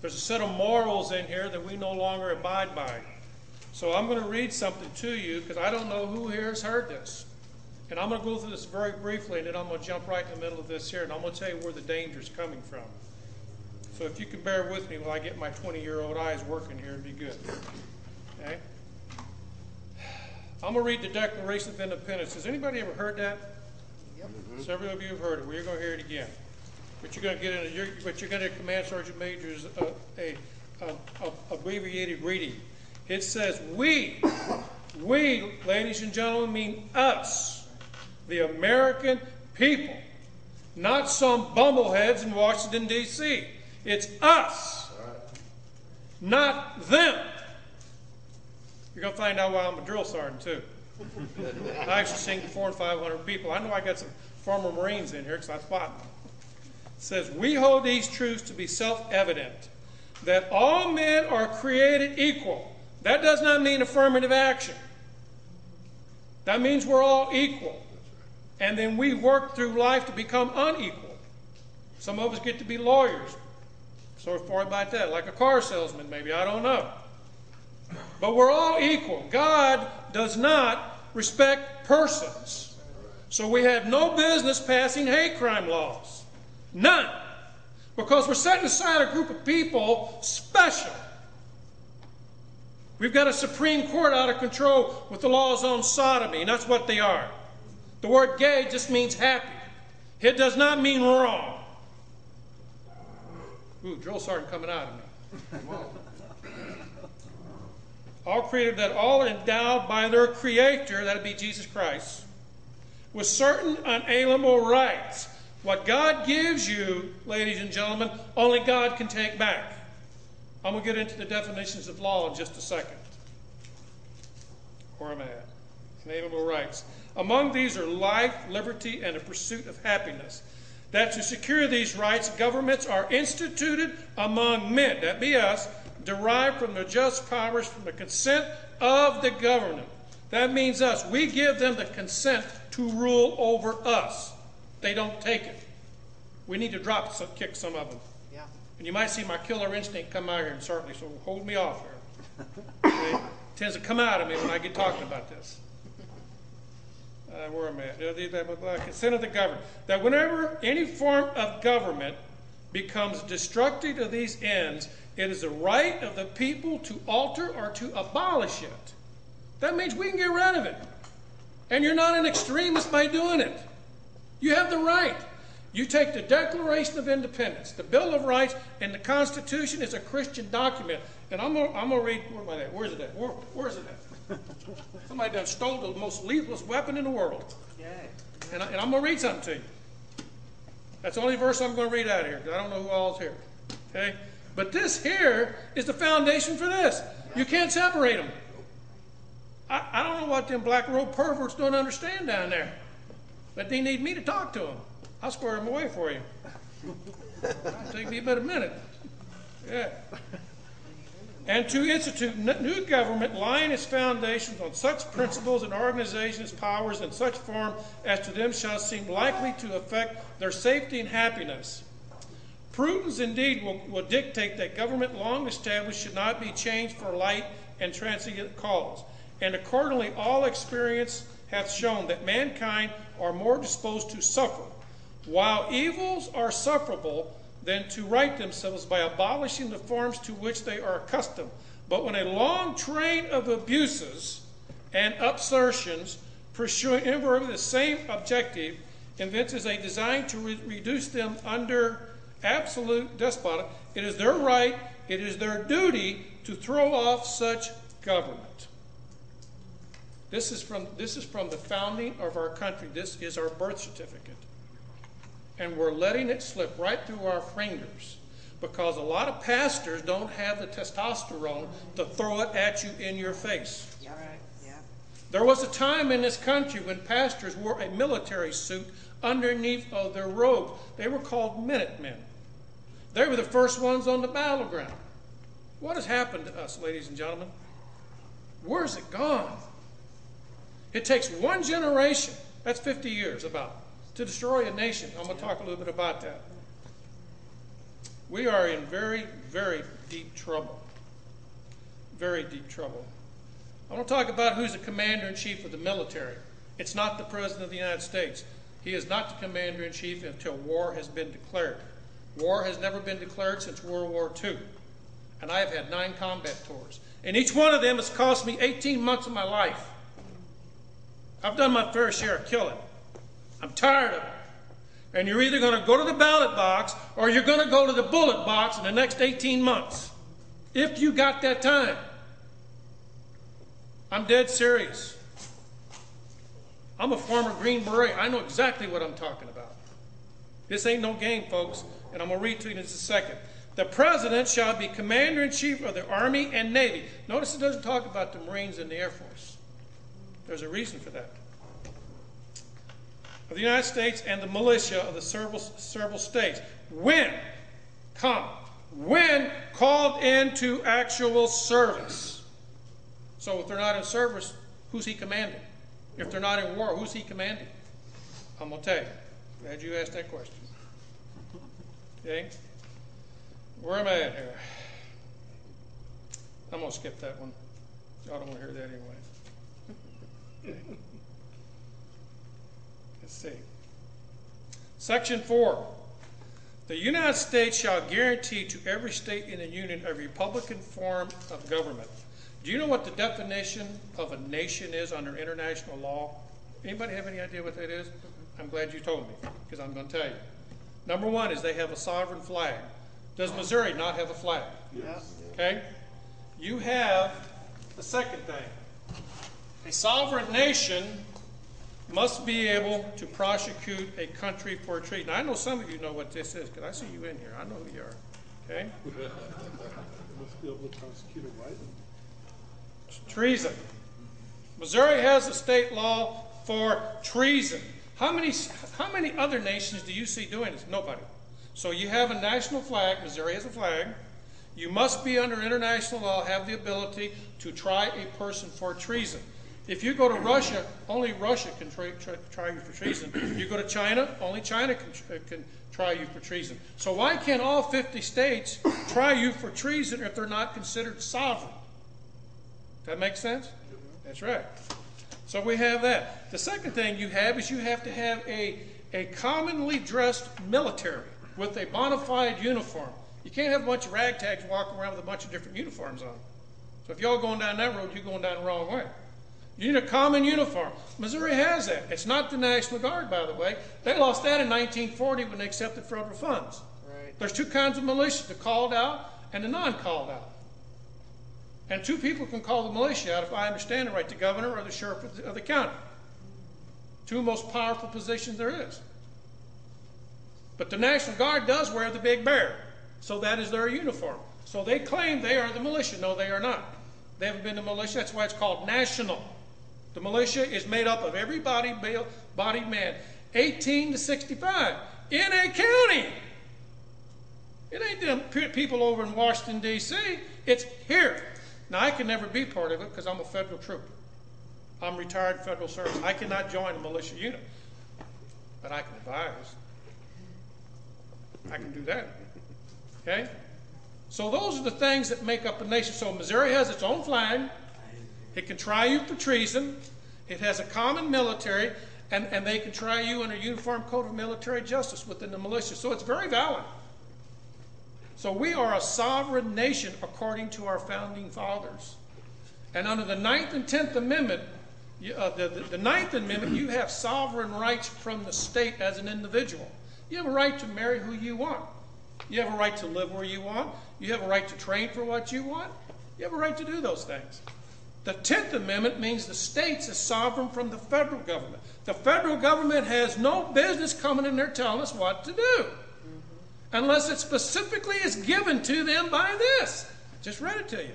There's a set of morals in here that we no longer abide by. So I'm going to read something to you because I don't know who here has heard this. And I'm going to go through this very briefly, and then I'm going to jump right in the middle of this here, and I'm going to tell you where the danger is coming from. So if you can bear with me while I get my 20-year-old eyes working here, it'd be good. Okay? I'm going to read the Declaration of Independence. Has anybody ever heard that? Yep. Several of you have heard it. Well, you're going to hear it again. But you're going to get in. But you're going to Command Sergeant Major's abbreviated reading. It says, "We, ladies and gentlemen, mean us, the American people, not some bumbleheads in Washington D.C. It's us, not them." You're going to find out why I'm a drill sergeant, too. I actually sing to 400 and 500 people. I know I got some former Marines in here because I spot them. It says, "We hold these truths to be self-evident, that all men are created equal." That does not mean affirmative action. That means we're all equal. And then we work through life to become unequal. Some of us get to be lawyers. So far about that, like a car salesman maybe, I don't know. But we're all equal. God does not respect persons. So we have no business passing hate crime laws. None. Because we're setting aside a group of people special. We've got a Supreme Court out of control with the laws on sodomy, and that's what they are. The word gay just means happy. It does not mean wrong. Ooh, drill sergeant coming out of me. All created, that all are endowed by their Creator, that would be Jesus Christ, with certain unalienable rights. What God gives you, ladies and gentlemen, only God can take back. I'm going to get into the definitions of law in just a second. Where am I at? Inalienable rights. Among these are life, liberty, and the pursuit of happiness. That to secure these rights, governments are instituted among men, that be us, derived from their just powers from the consent of the government. That means us. We give them the consent to rule over us. They don't take it. We need to kick some of them. Yeah. And you might see my killer instinct come out here and certainly, so hold me off here. Okay? It tends to come out of me when I get talking about this. Where am I at? Consent of the government. That whenever any form of government becomes destructive of these ends, it is the right of the people to alter or to abolish it. That means we can get rid of it. And you're not an extremist by doing it. You have the right. You take the Declaration of Independence, the Bill of Rights, and the Constitution is a Christian document. And I'm gonna read, where am I at? Where's it at? Where's it at? Somebody done stole the most lethal weapon in the world. Yeah. And I'm going to read something to you. That's the only verse I'm going to read out of here, because I don't know who all is here. Okay? But this here is the foundation for this. You can't separate them. I don't know what them black robe perverts don't understand down there. But they need me to talk to them. I'll square them away for you. It'll take me about a minute. Yeah. And to institute new government laying its foundations on such principles and organizations, powers in such form as to them shall seem likely to affect their safety and happiness. Prudence indeed will dictate that government long established should not be changed for light and transient cause. And accordingly all experience hath shown that mankind are more disposed to suffer, while evils are sufferable, than to right themselves by abolishing the forms to which they are accustomed. But when a long train of abuses and upsurtions pursuing invariably the same objective evinces a design to reduce them under absolute despotism, it is their right, it is their duty to throw off such government. This is from the founding of our country. This is our birth certificate. And we're letting it slip right through our fingers because a lot of pastors don't have the testosterone to throw it at you in your face. Yeah. Right. Yeah. There was a time in this country when pastors wore a military suit underneath of their robes. They were called Minutemen. They were the first ones on the battleground. What has happened to us, ladies and gentlemen? Where's it gone? It takes one generation, that's 50 years about, to destroy a nation. I'm going to talk a little bit about that. we are in very, very deep trouble. Very deep trouble. I want to talk about who's the commander-in-chief of the military. It's not the President of the United States. He is not the commander-in-chief until war has been declared. War has never been declared since World War II. And I have had 9 combat tours. And each one of them has cost me 18 months of my life. I've done my fair share of killing. I'm tired of it. And you're either going to go to the ballot box or you're going to go to the bullet box in the next 18 months. If you got that time. I'm dead serious. I'm a former Green Beret. I know exactly what I'm talking about. This ain't no game, folks. And I'm going to read to you in just a second. The President shall be Commander-in-Chief of the Army and Navy. Notice it doesn't talk about the Marines and the Air Force. There's a reason for that. Of the United States and the militia of the several states. When called into actual service. So if they're not in service, who's he commanding? If they're not in war, who's he commanding? I'm going to tell you. Glad you asked that question. Okay? Where am I at here? I'm going to skip that one. Y'all don't want to hear that anyway. Okay. Let's see. Section 4. The United States shall guarantee to every state in the Union a republican form of government. Do you know what the definition of a nation is under international law? Anybody have any idea what that is? I'm glad you told me, because I'm going to tell you. Number 1 is they have a sovereign flag. Does Missouri not have a flag? Yes. Okay? You have the second thing. A sovereign nation must be able to prosecute a country for treason. I know some of you know what this is, because I see you in here. I know who you are. Okay? Must be able to prosecute a right. Treason. Missouri has a state law for treason. How many other nations do you see doing this? Nobody. So you have a national flag. Missouri has a flag. You must be under international law, have the ability to try a person for treason. If you go to Russia, only Russia can try you for treason. You go to China, only China can try you for treason. So why can't all 50 states try you for treason if they're not considered sovereign? That makes sense? That's right. So we have that. The second thing you have is you have to have a commonly dressed military with a bona fide uniform. You can't have a bunch of ragtags walking around with a bunch of different uniforms on. So if y'all going down that road, you're going down the wrong way. You need a common uniform. Missouri has that. It's not the National Guard, by the way. They lost that in 1940 when they accepted federal funds. Right. There's 2 kinds of militia, the called out and the non-called out. And 2 people can call the militia out, if I understand it right, the governor or the sheriff of the county. 2 most powerful positions there is. But the National Guard does wear the big bear. So that is their uniform. So they claim they are the militia. No, they are not. They haven't been the militia. That's why it's called national. The militia is made up of every bodied man, 18 to 65, in a county. It ain't them people over in Washington, D.C. It's here. Now, I can never be part of it because I'm a federal trooper. I'm retired federal service. I cannot join a militia unit. But I can advise. I can do that. Okay? So those are the things that make up a nation. So Missouri has its own flag. It can try you for treason. It has a common military. And they can try you under Uniform Code of Military Justice within the militia. So it's very valid. So we are a sovereign nation according to our founding fathers. And under the 9th and 10th Amendment, the 9th Amendment, you have sovereign rights from the state as an individual. You have a right to marry who you want. You have a right to live where you want. You have a right to train for what you want. You have a right to do those things. The 10th Amendment means the states are sovereign from the federal government. The federal government has no business coming in there telling us what to do. Unless it specifically is given to them by this. I just read it to you.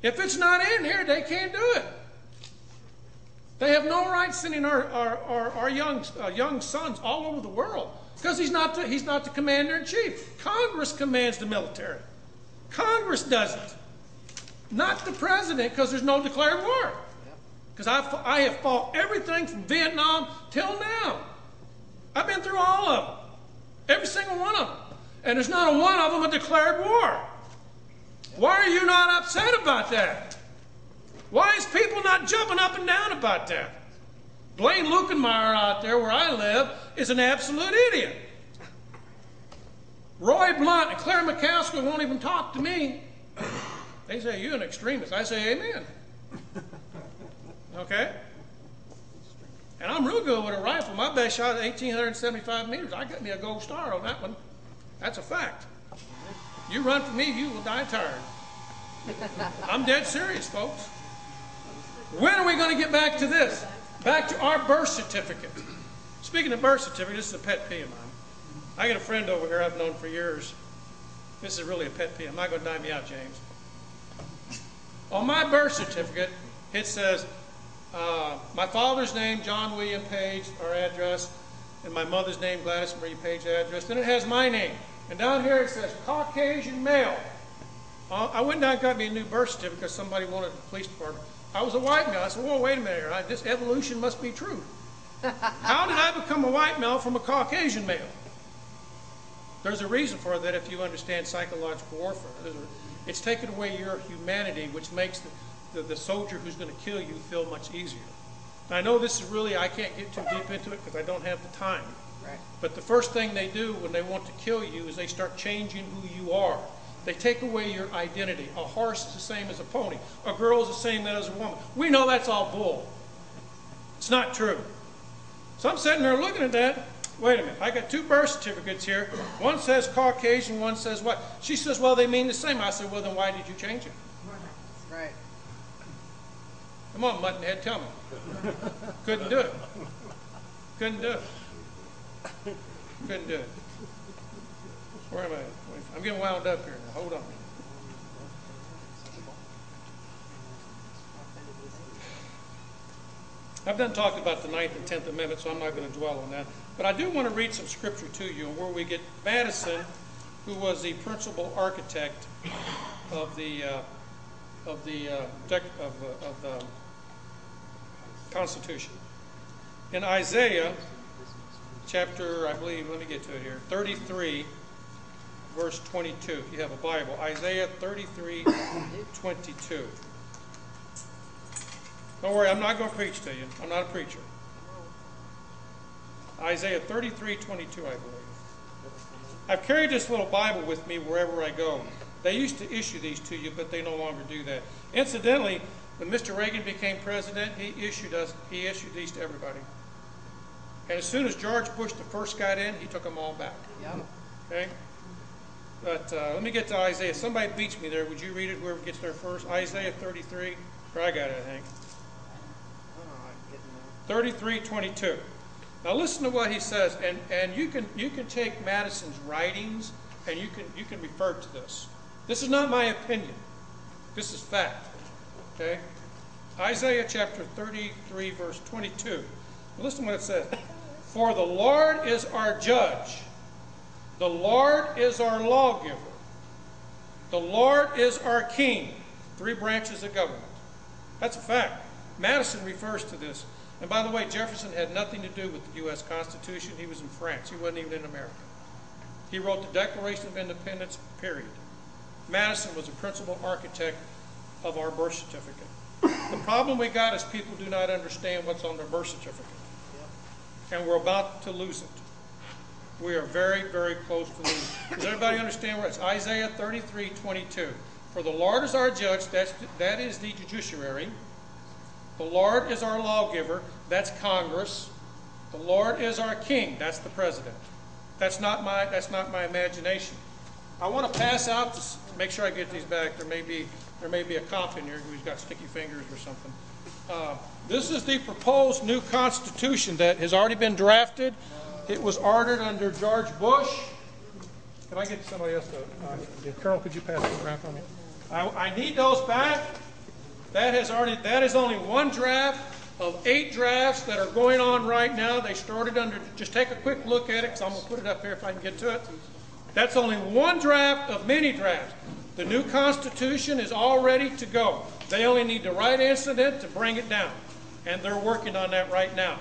If it's not in here, they can't do it. They have no right sending our young sons all over the world because he's not the commander-in-chief. Congress commands the military. Congress doesn't. Not the president, because there's no declared war. Because I have fought everything from Vietnam till now. I've been through all of them. Every single one of them. And there's not a one of them that declared war. Why are you not upset about that? Why is people not jumping up and down about that? Blaine Lukenmeyer out there where I live is an absolute idiot. Roy Blunt and Claire McCaskill won't even talk to me. They say, you're an extremist. I say, amen. Okay? And I'm real good with a rifle. My best shot is 1,875 meters. I got me a gold star on that one. That's a fact. You run for me, you will die tired. I'm dead serious, folks. When are we going to get back to this? Back to our birth certificate. Speaking of birth certificate, this is a pet peeve of mine. I got a friend over here I've known for years. This is really a pet peeve. I'm not going to dime you out, James. On my birth certificate, it says my father's name, John William Page, our address, and my mother's name, Gladys Marie Page, address. Then it has my name. And down here it says Caucasian male. I went down and got me a new birth certificate because somebody wanted the police department. I was a white male. I said, whoa, wait a minute here. This evolution must be true. How did I become a white male from a Caucasian male? There's a reason for that if you understand psychological warfare. It's taken away your humanity, which makes the soldier who's going to kill you feel much easier. And I know this is really, I can't get too deep into it because I don't have the time. Right. But the first thing they do when they want to kill you is they start changing who you are. They take away your identity. A horse is the same as a pony. A girl is the same as a woman. We know that's all bull. It's not true. So I'm sitting there looking at that. Wait a minute, I got two birth certificates here. One says Caucasian, one says what? She says, well, they mean the same. I said, well, then why did you change it? Right. Come on, Muttonhead, tell me. Couldn't do it. Couldn't do it. Couldn't do it. Where am I? I'm getting wound up here now. Hold on. I've done talked about the 9th and 10th Amendment, so I'm not going to dwell on that. But I do want to read some scripture to you, where we get Madison, who was the principal architect of the Constitution. In Isaiah, chapter, I believe, let me get to it here, 33, verse 22. If you have a Bible, Isaiah 33, 22. Don't worry, I'm not going to preach to you. I'm not a preacher. Isaiah 33, 22, I believe. I've carried this little Bible with me wherever I go. They used to issue these to you, but they no longer do that. Incidentally, when Mr. Reagan became president, he issued these to everybody. And as soon as George Bush the first got in, he took them all back. Yep. Okay? But let me get to Isaiah. Somebody beats me there. Would you read it, whoever gets there first? Isaiah 33. Or I got it, I think. 33:22. Now listen to what he says, and you can take Madison's writings and you can refer to this. This is not my opinion. This is fact. Okay? Isaiah chapter 33, verse 22. Listen to what it says. For the Lord is our judge. The Lord is our lawgiver. The Lord is our king. 3 branches of government. That's a fact. Madison refers to this. And by the way, Jefferson had nothing to do with the U.S. Constitution. He was in France. He wasn't even in America. He wrote the Declaration of Independence, period. Madison was the principal architect of our birth certificate. The problem we got is people do not understand what's on their birth certificate. And we're about to lose it. We are very, very close to losing it. Does everybody understand where it's? Isaiah 33:22. For the Lord is our judge, that is the judiciary. The Lord is our lawgiver, that's Congress. The Lord is our king, that's the president. That's not my imagination. I want to pass out to make sure I get these back. There may be a cop in here who's got sticky fingers or something. This is the proposed new Constitution that has already been drafted. It was ordered under George Bush. Can I get somebody else to? Colonel, could you pass these around for me? I need those back. That is only one draft of 8 drafts that are going on right now. They started under, just take a quick look at it, because I'm going to put it up here if I can get to it. That's only one draft of many drafts. The new Constitution is all ready to go. They only need the right incident to bring it down. And they're working on that right now.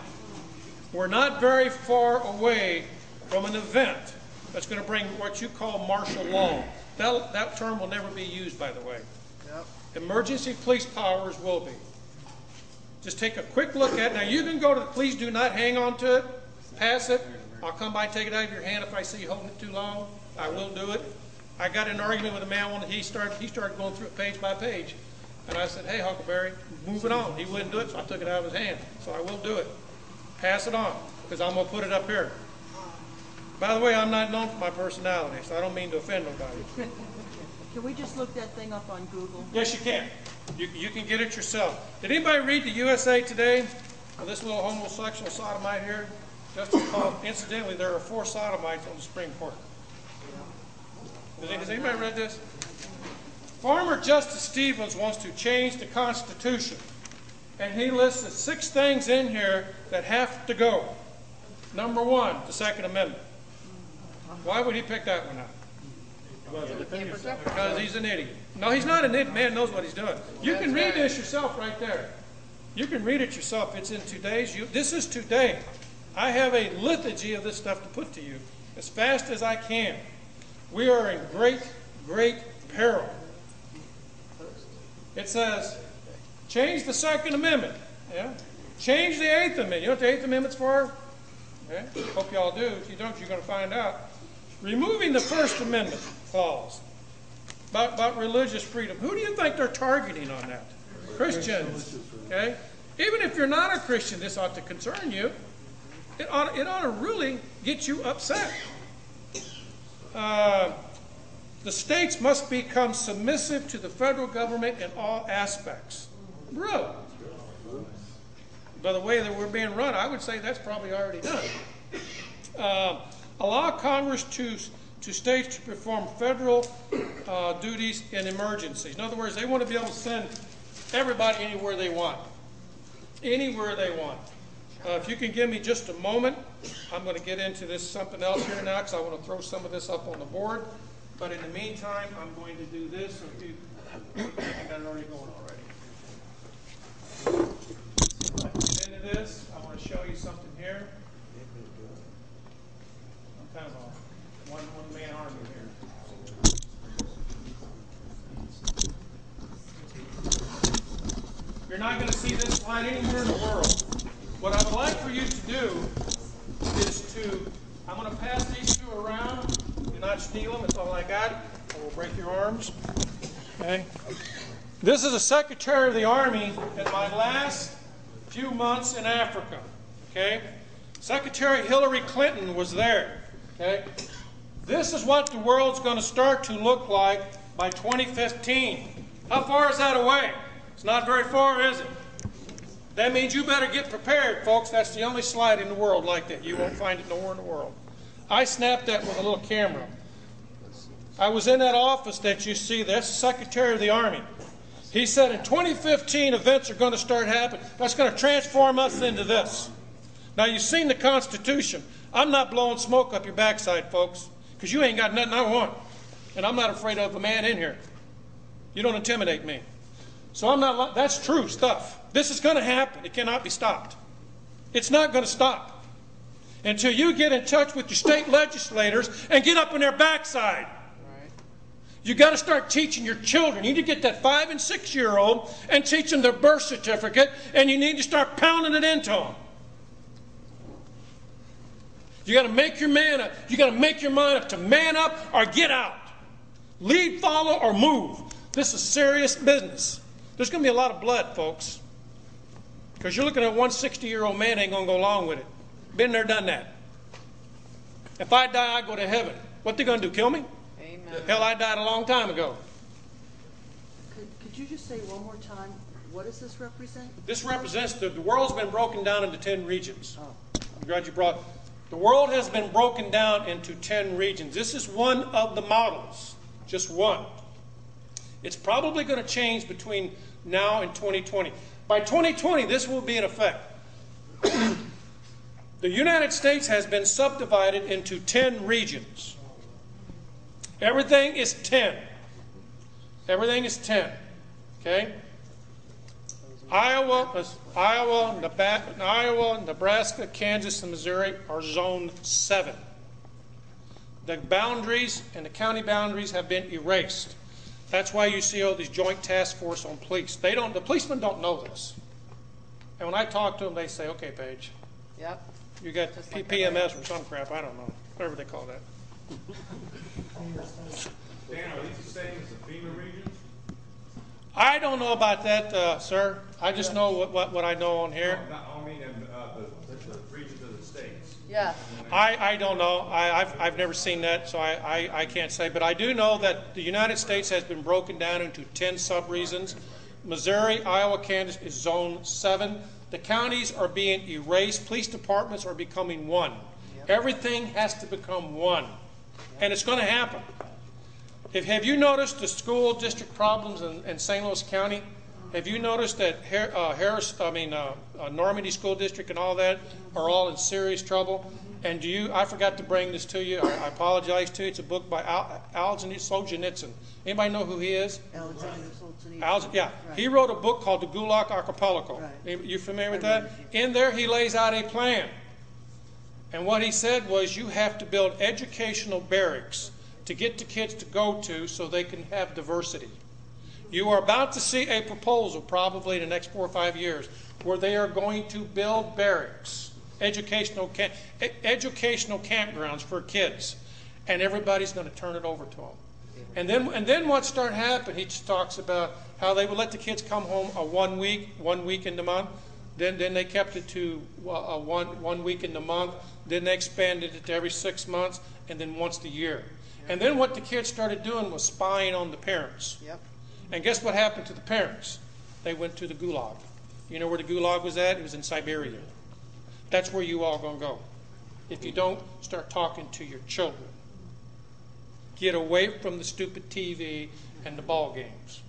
We're not very far away from an event that's going to bring what you call martial law. That term will never be used, by the way. Yep. Emergency police powers will be. Just take a quick look at it. Now, you can go to the police, do not hang on to it, pass it. I'll come by and take it out of your hand if I see you holding it too long. I will do it. I got in an argument with a man when he started going through it page by page. And I said, hey, Huckleberry, move it on. He wouldn't do it, so I took it out of his hand. So I will do it. Pass it on, because I'm going to put it up here. By the way, I'm not known for my personality, so I don't mean to offend nobody. Can we just look that thing up on Google? Yes, you can. You can get it yourself. Did anybody read the USA Today? Well, this little homosexual sodomite here? Just called, incidentally, there are 4 sodomites on the Supreme Court. Has anybody read this? Former Justice Stevens wants to change the Constitution. And he lists 6 things in here that have to go. Number 1, the Second Amendment. Why would he pick that one out? Because he's an idiot. No, he's not an idiot. Man knows what he's doing. You can read this yourself right there. You can read it yourself. It's in today's. This is today. I have a liturgy of this stuff to put to you as fast as I can. We are in great, great peril. It says, change the Second Amendment. Yeah? Change the 8th Amendment. You know what the 8th Amendment's for? Okay? Hope you all do. If you don't, you're going to find out. Removing the First Amendment clause about religious freedom. Who do you think they're targeting on that? Christians. Okay? Even if you're not a Christian, this ought to concern you. It ought to really get you upset. The states must become submissive to the federal government in all aspects. Really? By the way that we're being run, I would say that's probably already done. Allow Congress to states to perform federal duties in emergencies. In other words, they want to be able to send everybody anywhere they want. Anywhere they want. If you can give me just a moment, I'm going to get into this something else here now because I want to throw some of this up on the board. But in the meantime, I'm going to do this. I think I got it already going already. Get into this. I want to show you something here. I'm kind of a one-man army here. You're not going to see this slide anywhere in the world. What I would like for you to do is I'm going to pass these 2 around. Do not steal them. It's all I got. Or we'll break your arms. Okay. This is the Secretary of the Army in my last few months in Africa. Okay. Secretary Hillary Clinton was there. Okay. This is what the world's going to start to look like by 2015. How far is that away? It's not very far, is it? That means you better get prepared, folks. That's the only slide in the world like that. You won't find it nowhere in the world. I snapped that with a little camera. I was in that office that you see. That's the Secretary of the Army. He said in 2015 events are going to start happening. That's going to transform us into this. Now, you've seen the Constitution. I'm not blowing smoke up your backside, folks, because you ain't got nothing I want. And I'm not afraid of a man in here. You don't intimidate me. So I'm not, that's true stuff. This is going to happen. It cannot be stopped. It's not going to stop until you get in touch with your state legislators and get up on their backside. Right. You got to start teaching your children. You need to get that 5- and 6-year-old and teach them their birth certificate, and you need to start pounding it into them. You got to make your man up. You got to make your mind up to man up or get out. Lead, follow, or move. This is serious business. There's going to be a lot of blood, folks. Because you're looking at one 60-year-old man ain't going to go along with it. Been there, done that. If I die, I go to heaven. What they going to do, kill me? Amen. Hell, I died a long time ago. Could you just say one more time, what does this represent? This represents the world's been broken down into 10 regions. Oh. I'm glad you brought. The world has been broken down into 10 regions. This is one of the models, just one. It's probably going to change between now and 2020. By 2020, this will be in effect. The United States has been subdivided into 10 regions. Everything is 10. Everything is 10. Okay? Iowa, Nebraska, Kansas, and Missouri are Zone 7. The boundaries and the county boundaries have been erased. That's why you see all these joint task force on police. The policemen don't know this. And when I talk to them, they say, okay, Page, Yep. you got Just like PMS or some crap, I don't know, whatever they call that. Dan, are these the same as the FEMA regions? I don't know about that, sir. I just know what I know on here. No, I mean the regions of the states. Yeah. I don't know. I've never seen that, so I can't say. But I do know that the United States has been broken down into 10 sub-regions. Missouri, Iowa, Kansas is Zone 7. The counties are being erased. Police departments are becoming one. Everything has to become one. And it's going to happen. Have you noticed the school district problems in St. Louis County? Have you noticed that Normandy School District and all that are all in serious trouble? And I forgot to bring this to you. I apologize to you. It's a book by Alexander Solzhenitsyn. Anybody know who he is? Alexander Solzhenitsyn. Yeah. Right. He wrote a book called The Gulag Archipelago. Right. You familiar with that? In there, he lays out a plan. And what he said was you have to build educational barracks to get the kids to go to so they can have diversity. You are about to see a proposal probably in the next 4 or 5 years where they are going to build barracks, educational campgrounds for kids, and everybody's going to turn it over to them. And then what started happening, he just talks about how they would let the kids come home 1 week in the month. Then they kept it to one week in the month. Then they expanded it to every 6 months, and then once a year. And then what the kids started doing was spying on the parents. Yep. And guess what happened to the parents? They went to the Gulag. You know where the Gulag was at? It was in Siberia. That's where you all going to go. If you don't start talking to your children. Get away from the stupid TV and the ball games.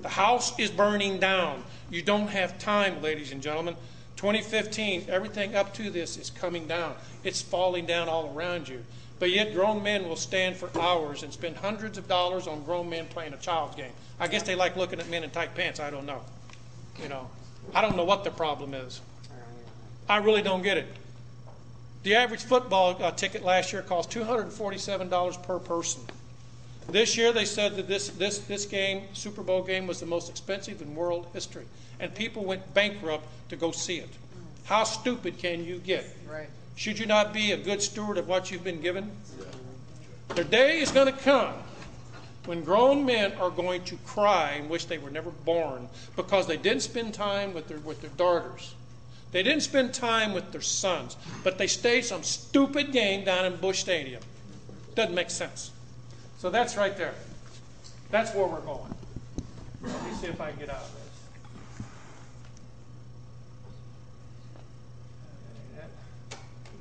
The house is burning down. You don't have time, ladies and gentlemen. 2015, everything up to this is coming down. It's falling down all around you. But yet grown men will stand for hours and spend hundreds of dollars on grown men playing a child's game. I guess they like looking at men in tight pants. I don't know. I don't know what the problem is. I really don't get it. The average football ticket last year cost $247 per person. This year they said that this game, Super Bowl game, was the most expensive in world history. And people went bankrupt to go see it. How stupid can you get? Right. Should you not be a good steward of what you've been given? The day is going to come when grown men are going to cry and wish they were never born because they didn't spend time with their daughters. They didn't spend time with their sons, but they stayed some stupid game down in Busch Stadium. Doesn't make sense. So that's right there. That's where we're going. Let me see if I can get out of this.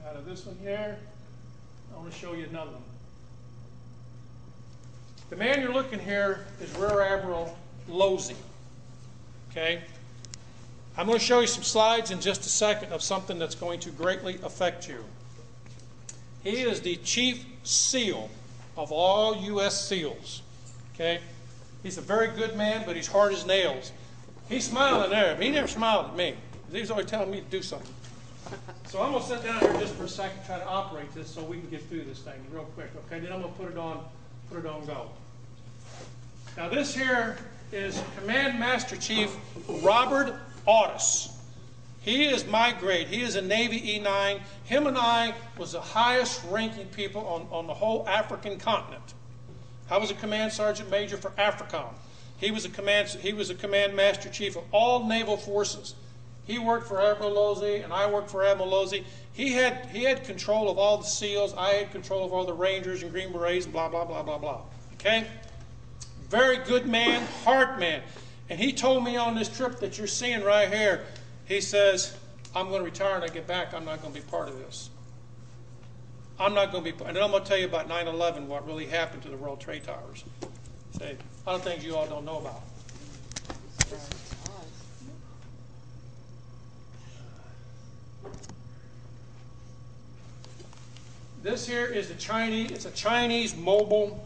Out of this one here, I want to show you another one. The man you're looking here is Rear Admiral Losey. Okay? I'm going to show you some slides in just a second of something that's going to greatly affect you. He is the Chief SEAL of all U.S. SEALs. Okay? He's a very good man, but he's hard as nails. He's smiling there, but he never smiled at me. He's always telling me to do something. So I'm going to sit down here just for a second, try to operate this so we can get through this thing real quick. Okay? Then I'm going to put it on go. Now this here is Command Master Chief Robert Audis. He is my grade. He is a Navy E9. Him and I was the highest ranking people on the whole African continent. I was a Command Sergeant Major for AFRICOM. He was a Command Master Chief of all naval forces. He worked for Admiral Losey, and I worked for Admiral Losey. He had control of all the SEALs. I had control of all the Rangers and Green Berets, blah, blah, blah, blah, blah. Okay? Very good man, hard man. And he told me on this trip that you're seeing right here, he says, I'm going to retire and I get back. I'm not going to be part of this. I'm not going to be, and then I'm going to tell you about 9/11, what really happened to the World Trade Towers. Say, other things you all don't know about. This here is the Chinese, it's a Chinese mobile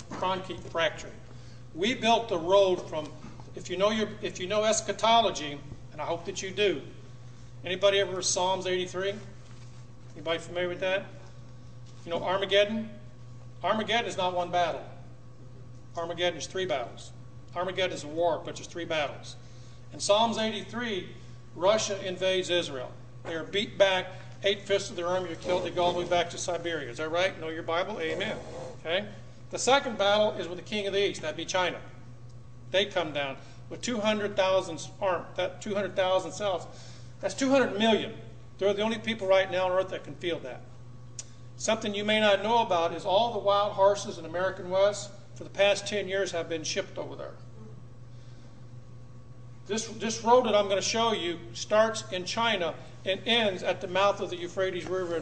concrete fracturing. We built the road from, if you know eschatology, and I hope that you do. Anybody ever heard Psalms 83? Anybody familiar with that? You know Armageddon? Armageddon is not one battle. Armageddon is 3 battles. Armageddon is a war, but there's 3 battles. In Psalms 83, Russia invades Israel. They are beat back. 8/5 of their army are killed. They go all the way back to Siberia. Is that right? Know your Bible? Amen. Okay. The second battle is with the king of the east. That'd be China. They come down with 200,000 armed. That 200,000 cells. That's 200 million. They're the only people right now on earth that can field that. Something you may not know about is all the wild horses in American West for the past 10 years have been shipped over there. This road that I'm going to show you starts in China and ends at the mouth of the Euphrates River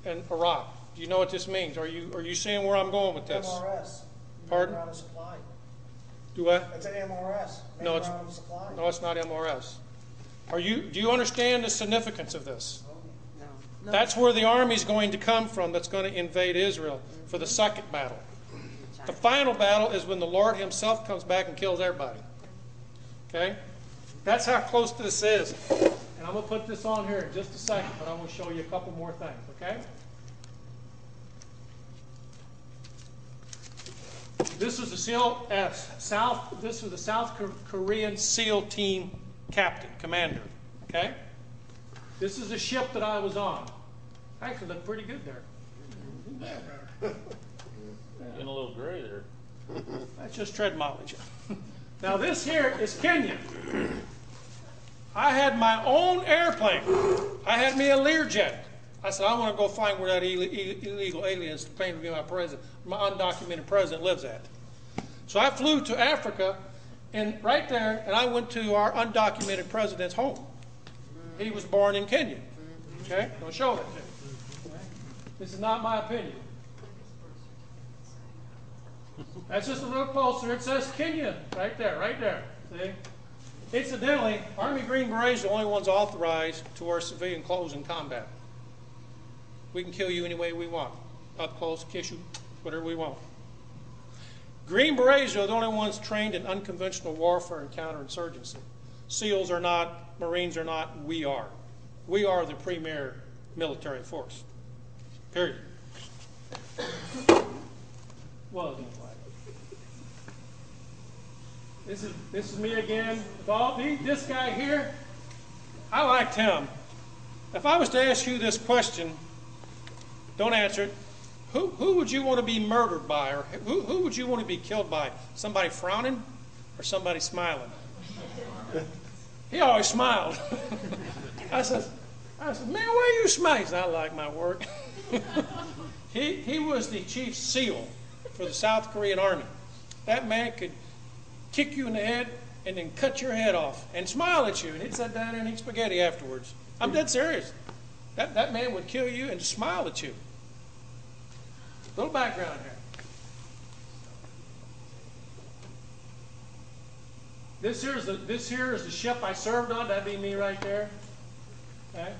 in Iraq. Do you know what this means? Are you seeing where I'm going with this? MRS. Pardon? Main route of supply. Do what? It's an MRS. Main No, route of supply. no, it's not MRS. Do you understand the significance of this? No. That's where the army's going to come from that's going to invade Israel for the second battle. The final battle is when the Lord himself comes back and kills everybody. Okay? That's how close this is. And I'm going to put this on here in just a second, but I'm going to show you a couple more things, okay? This was the this was the South Korean SEAL team captain, commander, okay? This is the ship that I was on. Actually looked pretty good there. Getting a little gray there. That's just tread mileage. Now this here is Kenya. I had my own airplane. I had me a Learjet. I said, I want to go find where that illegal aliens claim to be my president, my undocumented president lives at. So I flew to Africa, and right there, and I went to our undocumented president's home. He was born in Kenya. Okay, I'll show it to you. This is not my opinion. That's just a little closer. It says Kenya right there, right there. See? Incidentally, Army Green Berets are the only ones authorized to wear civilian clothes in combat. We can kill you any way we want. Up close, kiss you, whatever we want. Green Berets are the only ones trained in unconventional warfare and counterinsurgency. SEALs are not, Marines are not, we are. We are the premier military force. Period. Well, this is me again. This guy here, I liked him. If I was to ask you this question, don't answer it. Who would you want to be murdered by, or who would you want to be killed by? Somebody frowning or somebody smiling? He always smiled. I said, man, why are you smiling? He said, I like my work. He was the chief SEAL for the South Korean Army. That man could kick you in the head and then cut your head off and smile at you, and he'd sit down there and eat spaghetti afterwards. I'm dead serious. That man would kill you and just smile at you. Little background here. This here is the ship I served on. That'd be me right there. Okay.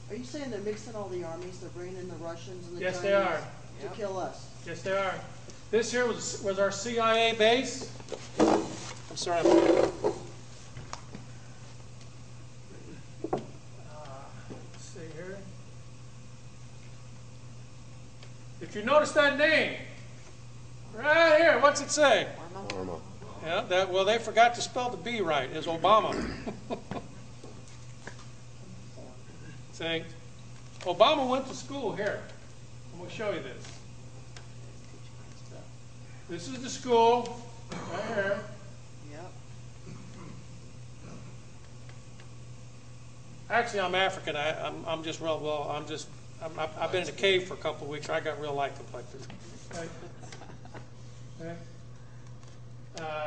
Are you saying they're mixing all the armies? They're bringing in the Russians and the Yes, Chinese they are. to kill us? Yes, they are. This here was our CIA base. I'm sorry. Let's see here. If you notice that name, right here, what's it say? Norma. Yeah, well, they forgot to spell the B right. It's Obama. See, Obama went to school here. I'm going to show you this. This is the school right here. Yep. Actually, I'm African. I'm just real well. I've been in a cave for a couple of weeks. I got real light complected. Okay. Okay.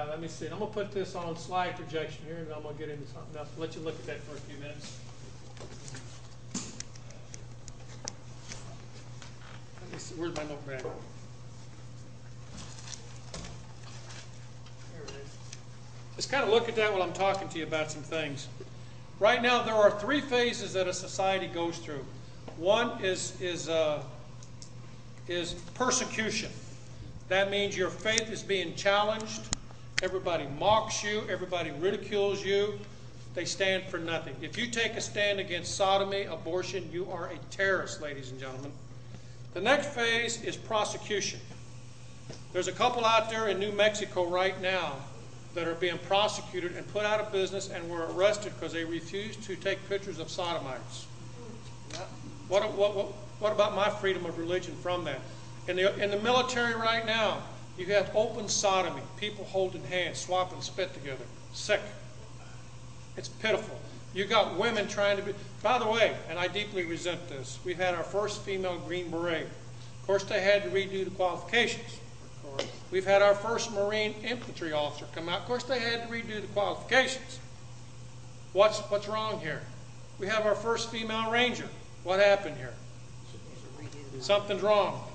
Let me see. I'm going to put this on slide projection here, and then I'm going to get into something else. Let you look at that for a few minutes. Let me see. Where's my notepad? Here it is. Just kind of look at that while I'm talking to you about some things. Right now, there are 3 phases that a society goes through. One is persecution. That means your faith is being challenged. Everybody mocks you. Everybody ridicules you. They stand for nothing. If you take a stand against sodomy, abortion, you are a terrorist, ladies and gentlemen. The next phase is prosecution. There's a couple out there in New Mexico right now that are being prosecuted and put out of business and were arrested because they refused to take pictures of sodomites. What about my freedom of religion from that? In the military right now, you have open sodomy, people holding hands, swapping spit together. Sick. It's pitiful. You got women trying to be, by the way, and I deeply resent this, we've had our first female Green Beret. Of course, they had to redo the qualifications. We've had our first Marine infantry officer come out. Of course, they had to redo the qualifications. What's wrong here? We have our first female Ranger. What happened here? Something's wrong.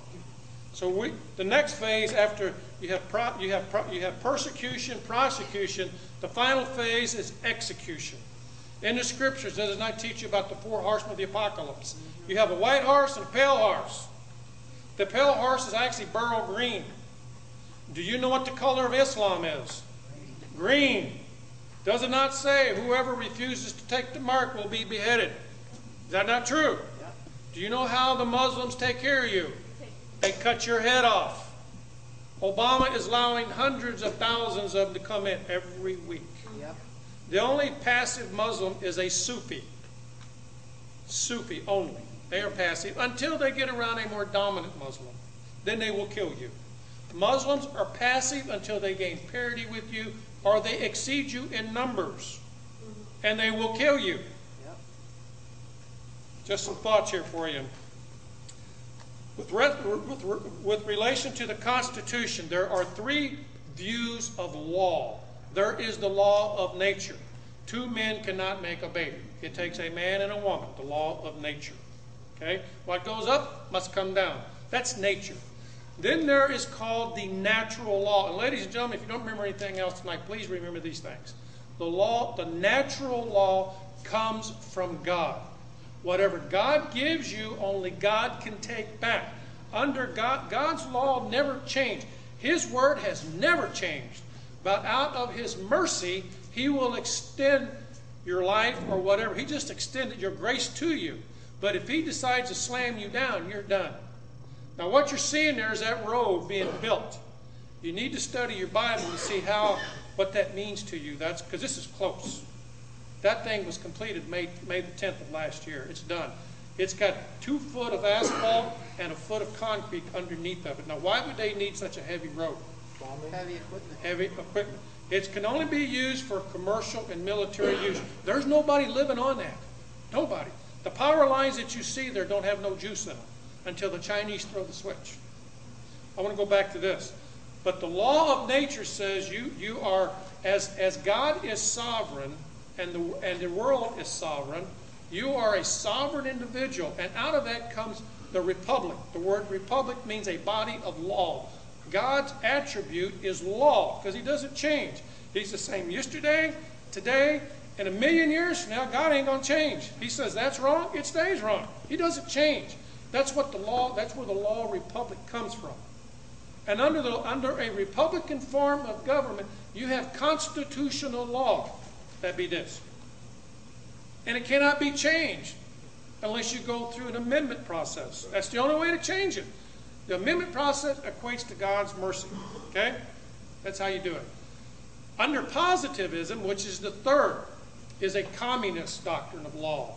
So the next phase, after you have persecution, prosecution, the final phase is execution. In the scriptures, does not teach you about the 4 horsemen of the apocalypse. You have a white horse and a pale horse. The pale horse is actually beryl green. Do you know what the color of Islam is? Green. Does it not say whoever refuses to take the mark will be beheaded? Is that not true? Do you know how the Muslims take care of you? They cut your head off. Obama is allowing hundreds of thousands of them to come in every week. The only passive Muslim is a Sufi. Sufi only. They are passive until they get around a more dominant Muslim. Then they will kill you. Muslims are passive until they gain parity with you or they exceed you in numbers. And they will kill you. Just some thoughts here for you. With relation to the Constitution, there are 3 views of law. There is the law of nature. 2 men cannot make a baby. It takes a man and a woman, the law of nature. Okay? What goes up must come down. That's nature. Then there is called the natural law. And ladies and gentlemen, if you don't remember anything else tonight, please remember these things. The natural law comes from God. Whatever God gives you, only God can take back. Under God's law never changed. His word has never changed. But out of His mercy, He will extend your life or whatever. He just extended your grace to you. But if He decides to slam you down, you're done. Now what you're seeing there is that road being built. You need to study your Bible to see what that means to you. That's because this is close. That thing was completed May the 10th of last year. It's done. It's got 2 foot of asphalt and 1 foot of concrete underneath of it. Now, why would they need such a heavy road? Heavy equipment. Heavy equipment. It can only be used for commercial and military use. There's nobody living on that. Nobody. The power lines that you see there don't have no juice in them until the Chinese throw the switch. I want to go back to this. But the law of nature says you are, as God is sovereign, and the world is sovereign, you are a sovereign individual, and out of that comes the republic. The word republic means a body of law. God's attribute is law, because He doesn't change. He's the same yesterday, today, and 1,000,000 years from now. God ain't going to change. He says that's wrong, it stays wrong. He doesn't change. That's where the law republic comes from. And under a republican form of government, you have constitutional law. That'd be this. And it cannot be changed unless you go through an amendment process. That's the only way to change it. The amendment process equates to God's mercy. Okay? That's how you do it. Under positivism, which is the third, is a communist doctrine of law.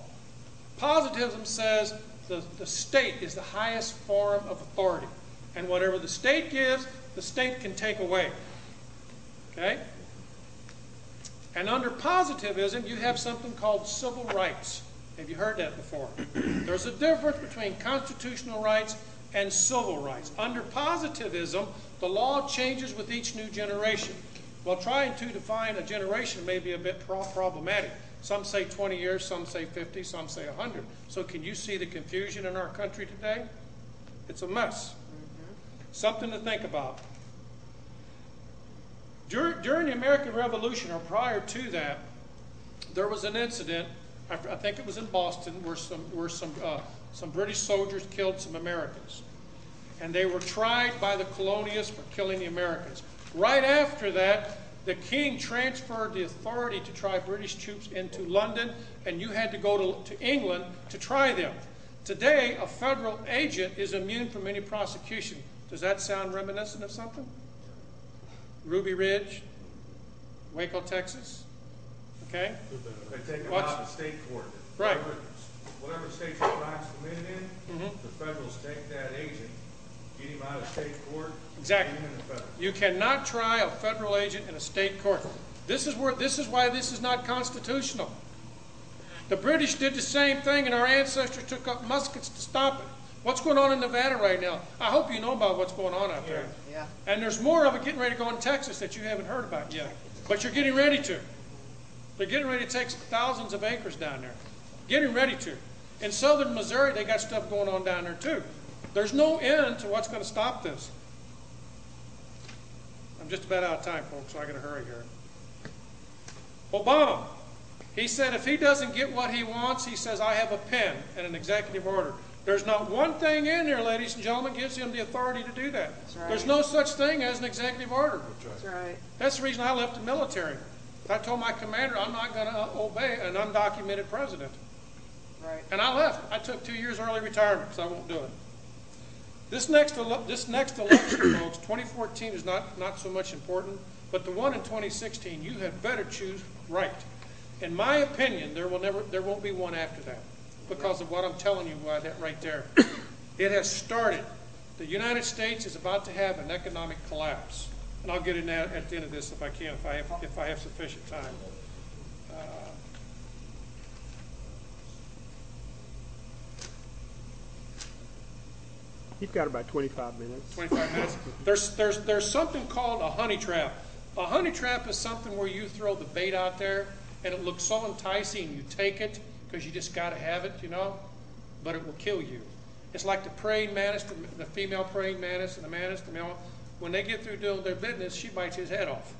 Positivism says the state is the highest form of authority. And whatever the state gives, the state can take away. Okay? And under positivism, you have something called civil rights. Have you heard that before? There's a difference between constitutional rights and civil rights. Under positivism, the law changes with each new generation. Well, trying to define a generation may be a bit problematic. Some say 20 years, some say 50, some say 100. So can you see the confusion in our country today? It's a mess. Something to think about. During the American Revolution, or prior to that, there was an incident, I think it was in Boston, where some British soldiers killed some Americans. And they were tried by the colonialists for killing the Americans. Right after that, the king transferred the authority to try British troops into London, and you had to go to England to try them. Today, a federal agent is immune from any prosecution. Does that sound reminiscent of something? Ruby Ridge, Waco, Texas. Okay? They take them What's- out to state court. Right. Whatever state the crime's committed in, the federals take that agent, get him out of state court. Exactly. Get him in the federal. You cannot try a federal agent in a state court. This is why this is not constitutional. The British did the same thing, and our ancestors took up muskets to stop it. What's going on in Nevada right now? I hope you know about what's going on out there. Yeah. And there's more of it getting ready to go in Texas that you haven't heard about yet. But you're getting ready to. They're getting ready to take thousands of acres down there. Getting ready to. In southern Missouri, they got stuff going on down there too. There's no end to what's going to stop this. I'm just about out of time, folks, so I got to hurry here. Obama, he said if he doesn't get what he wants, he says, I have a pen and an executive order. There's not one thing in there, ladies and gentlemen, gives him the authority to do that. That's right. There's no such thing as an executive order. That's right. That's the reason I left the military. I told my commander I'm not going to obey an undocumented president. Right. And I left. I took 2 years early retirement because I won't do it. This next election, folks, 2014 is not so much important, but the one in 2016, you had better choose right. In my opinion, there won't be one after that because of what I'm telling you right there. It has started. The United States is about to have an economic collapse. And I'll get in that at the end of this if I can, if I have sufficient time. You've got about 25 minutes. 25 minutes. There's something called a honey trap. A honey trap is something where you throw the bait out there and it looks so enticing and you take it because you just got to have it, you know, but it will kill you. It's like the praying mantis, the female praying mantis and the mantis, the male. When they get through doing their business, she bites his head off.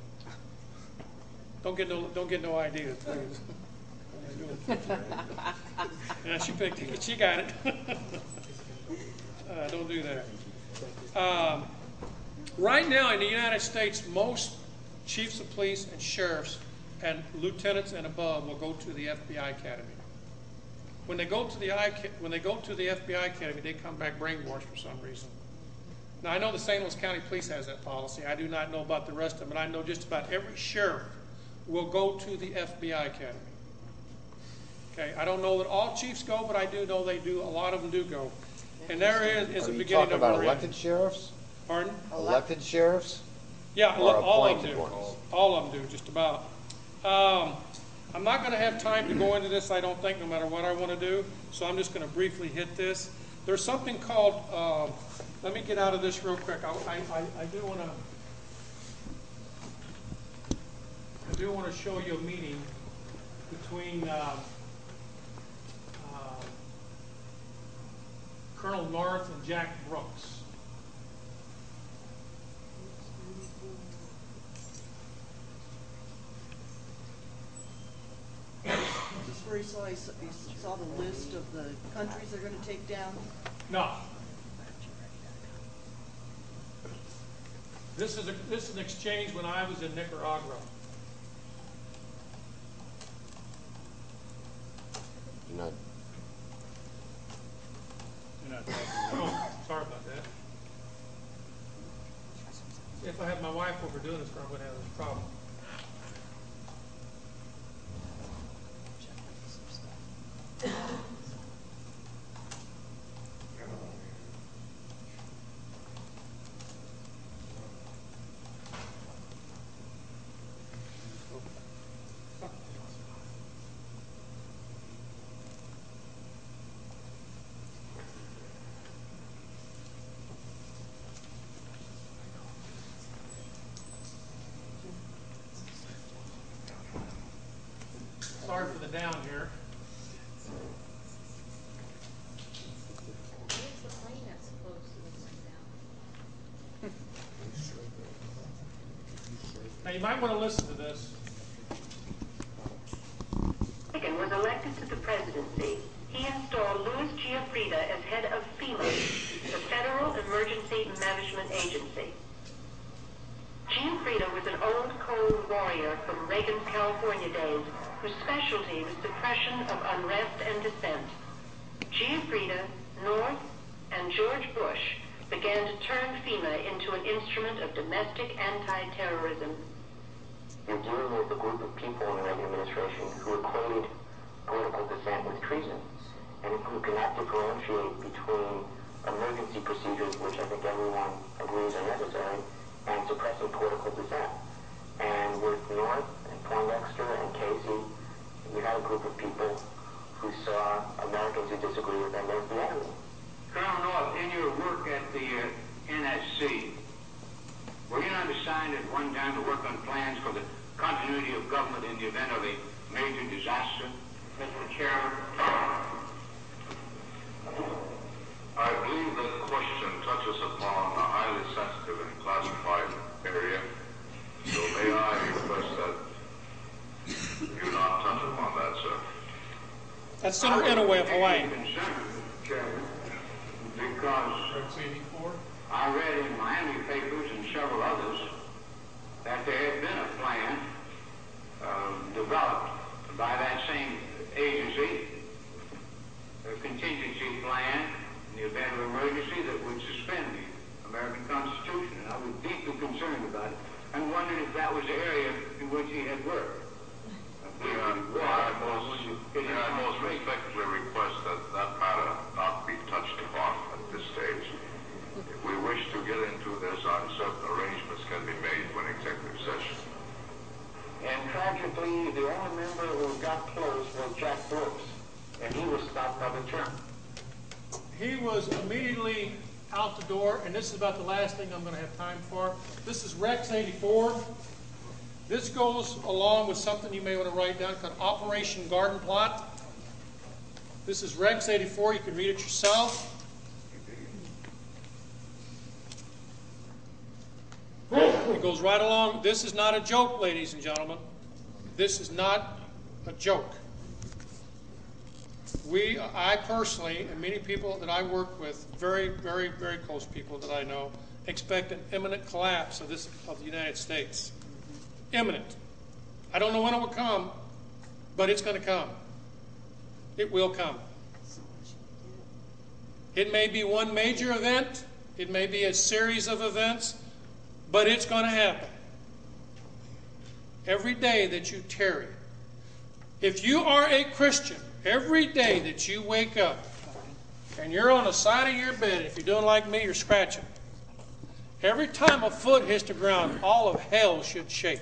Don't get no ideas, please. Yeah, she picked it. She got it. Don't do that. Right now in the United States, most chiefs of police and sheriffs and lieutenants and above will go to the FBI Academy. When they go to the FBI Academy, they come back brainwashed for some reason. Now, I know the St. Louis County Police has that policy. I do not know about the rest of them, but I know just about every sheriff will go to the FBI Academy. Okay, I don't know that all chiefs go, but I do know they do. A lot of them do go. And there is a beginning of a talking about elected sheriffs? Pardon? Elected sheriffs? Yeah, Or all of them appointed do. ones? All of them do, just about. I'm not going to have time to go into this, I don't think, no matter what I want to do. So I'm just going to briefly hit this. There's something called, let me get out of this real quick. I do want to show you a meeting between Colonel North and Jack Brooks. Just where he saw the list of the countries they're going to take down. No. This is an exchange when I was in Nicaragua. You're not. Oh, sorry about that. If I had my wife over doing this, I wouldn't have this problem. Sorry for the down here. Where's the plane that's supposed to be going down? Now you might want to listen to this. Reagan was elected to the presidency. He installed Louis Giuffrida as head of FEMA, the Federal Emergency Management Agency. Giuffrida was an old cold warrior from Reagan's California days, whose specialty was suppression of unrest and dissent. Giuffrida, North, and George Bush began to turn FEMA into an instrument of domestic anti-terrorism. You're dealing with a group of people in the Reagan administration who equated political dissent with treason, and who cannot differentiate between emergency procedures, which I think everyone agrees are necessary, and suppressing political dissent. And with North and Poindexter and Casey, you had a group of people who saw Americans who disagree with them as the enemy. Colonel North, in your work at the NSC, were you not assigned at one time to work on plans for the continuity of government in the event of a major disaster? Mr. Chairman, I believe that question touches upon a highly sensitive and classified area, so may I request that you not touch upon that, sir? That's Senator Inouye of Hawaii. Chairman, because I read in Miami papers and several others that there had been a plan developed by that same agency, a contingency plan in the event of emergency that would suspend the American Constitution. And I was deeply concerned about it and wondered if that was the area in which he had worked. I most respectfully request that that matter not be touched upon at this stage. If we wish to get into this, certain arrangements can be made for an executive session. And tragically, the only member who got close was Jack Brooks, and he was stopped by the chairman. He was immediately out the door, and this is about the last thing I'm going to have time for. This is Rex 84. This goes along with something you may want to write down called Operation Garden Plot. This is Rex 84. You can read it yourself. It goes right along. This is not a joke, ladies and gentlemen. This is not a joke. I personally, and many people that I work with, very, very, very close people that I know, expect an imminent collapse of the United States. Imminent. I don't know when it will come, but it's going to come. It will come. It may be one major event. It may be a series of events, but it's going to happen. Every day that you tarry. If you are a Christian, every day that you wake up and you're on the side of your bed, if you're doing like me, you're scratching. Every time a foot hits the ground, all of hell should shake.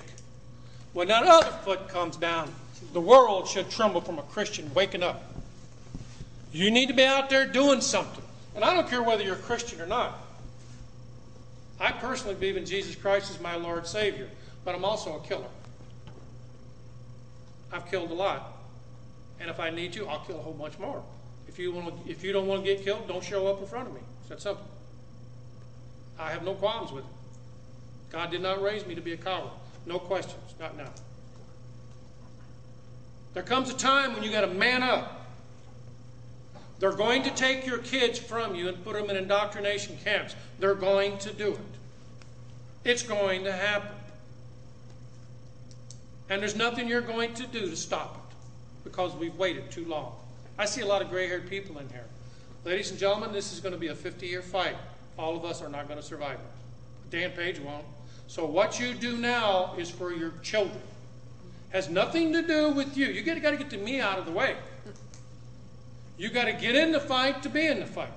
When that other foot comes down, the world should tremble from a Christian waking up. You need to be out there doing something. And I don't care whether you're a Christian or not. I personally believe in Jesus Christ as my Lord and Savior, but I'm also a killer. I've killed a lot. And if I need to, I'll kill a whole bunch more. If you don't want to get killed, don't show up in front of me. It's that simple. I have no qualms with it. God did not raise me to be a coward. No questions, not now. There comes a time when you got to man up. They're going to take your kids from you and put them in indoctrination camps. They're going to do it. It's going to happen. And there's nothing you're going to do to stop it because we've waited too long. I see a lot of gray-haired people in here. Ladies and gentlemen, this is going to be a 50-year fight. All of us are not going to survive it. Dan Page won't. So what you do now is for your children. Has nothing to do with you. You got to get the me out of the way. You got to get in the fight to be in the fight.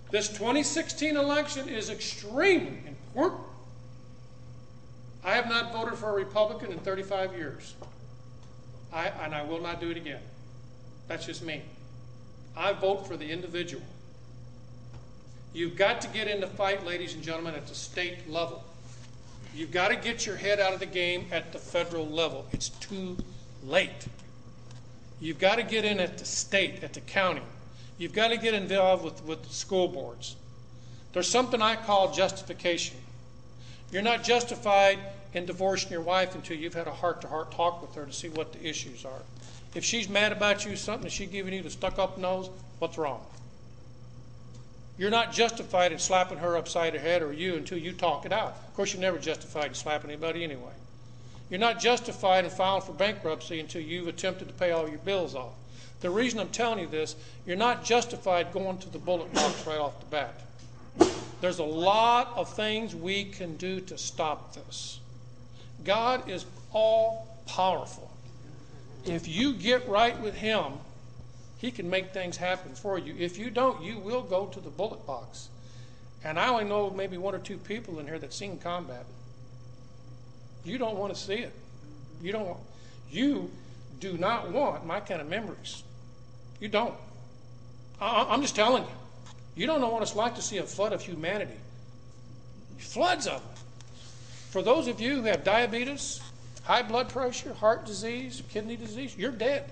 This 2016 election is extremely important. I have not voted for a Republican in 35 years. And I will not do it again. That's just me. I vote for the individual. You've got to get in the fight, ladies and gentlemen, at the state level. You've got to get your head out of the game at the federal level. It's too late. You've got to get in at the state, at the county. You've got to get involved with the school boards. There's something I call justification. You're not justified in divorcing your wife until you've had a heart-to-heart talk with her to see what the issues are. If she's mad about you, something, is she giving you the stuck-up nose? What's wrong? You're not justified in slapping her upside the head or you until you talk it out. Of course, you're never justified in slapping anybody anyway. You're not justified in filing for bankruptcy until you've attempted to pay all your bills off. The reason I'm telling you this, you're not justified going to the bullet box right off the bat. There's a lot of things we can do to stop this. God is all powerful. If you get right with Him, He can make things happen for you. If you don't, you will go to the bullet box. And I only know maybe one or two people in here that's seen combat. You don't want to see it. You do not want my kind of memories. You don't. I'm just telling you. You don't know what it's like to see a flood of humanity. Floods of them. For those of you who have diabetes, high blood pressure, heart disease, kidney disease, you're dead.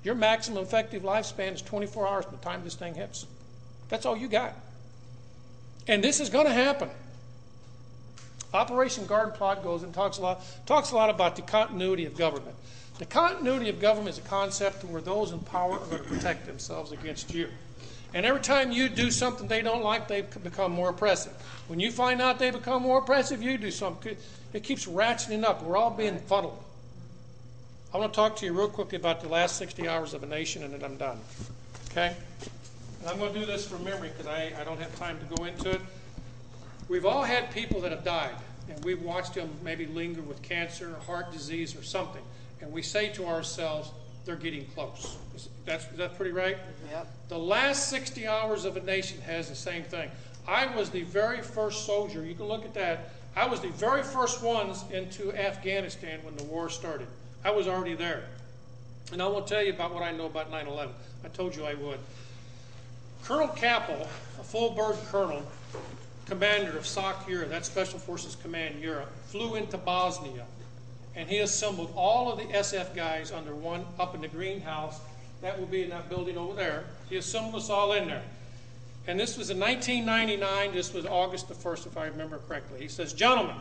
Your maximum effective lifespan is 24 hours from the time this thing hits. That's all you got. And this is going to happen. Operation Garden Plot goes and talks a lot about the continuity of government. The continuity of government is a concept where those in power are going to protect themselves against you. And every time you do something they don't like, they become more oppressive. When you find out they become more oppressive, you do something. It keeps ratcheting up. We're all being funneled. I want to talk to you real quickly about the last 60 hours of a nation, and then I'm done. Okay? And I'm going to do this from memory because I don't have time to go into it. We've all had people that have died, and we've watched them maybe linger with cancer or heart disease or something. And we say to ourselves, they're getting close. Is that pretty right? Yep. The last 60 hours of a nation has the same thing. I was the very first soldier. You can look at that. I was the very first ones into Afghanistan when the war started. I was already there. And I will tell you about what I know about 9/11. I told you I would. Colonel Capel, a full-bird colonel, commander of SOC Europe, that's Special Forces Command Europe, flew into Bosnia. And he assembled all of the SF guys under one up in the greenhouse. That will be in that building over there. He assembled us all in there. And this was in 1999. This was August the 1st, if I remember correctly. He says, gentlemen,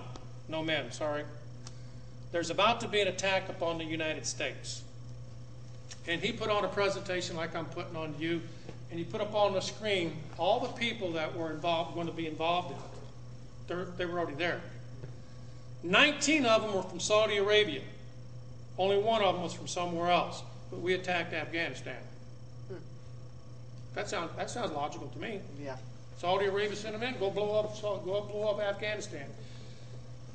no men, sorry. There's about to be an attack upon the United States. And he put on a presentation like I'm putting on you. And he put up on the screen all the people that were going to be involved in it. They were already there. 19 of them were from Saudi Arabia. Only one of them was from somewhere else. But we attacked Afghanistan. That sounds logical to me. Yeah. Saudi Arabia sent them in, go blow up Afghanistan.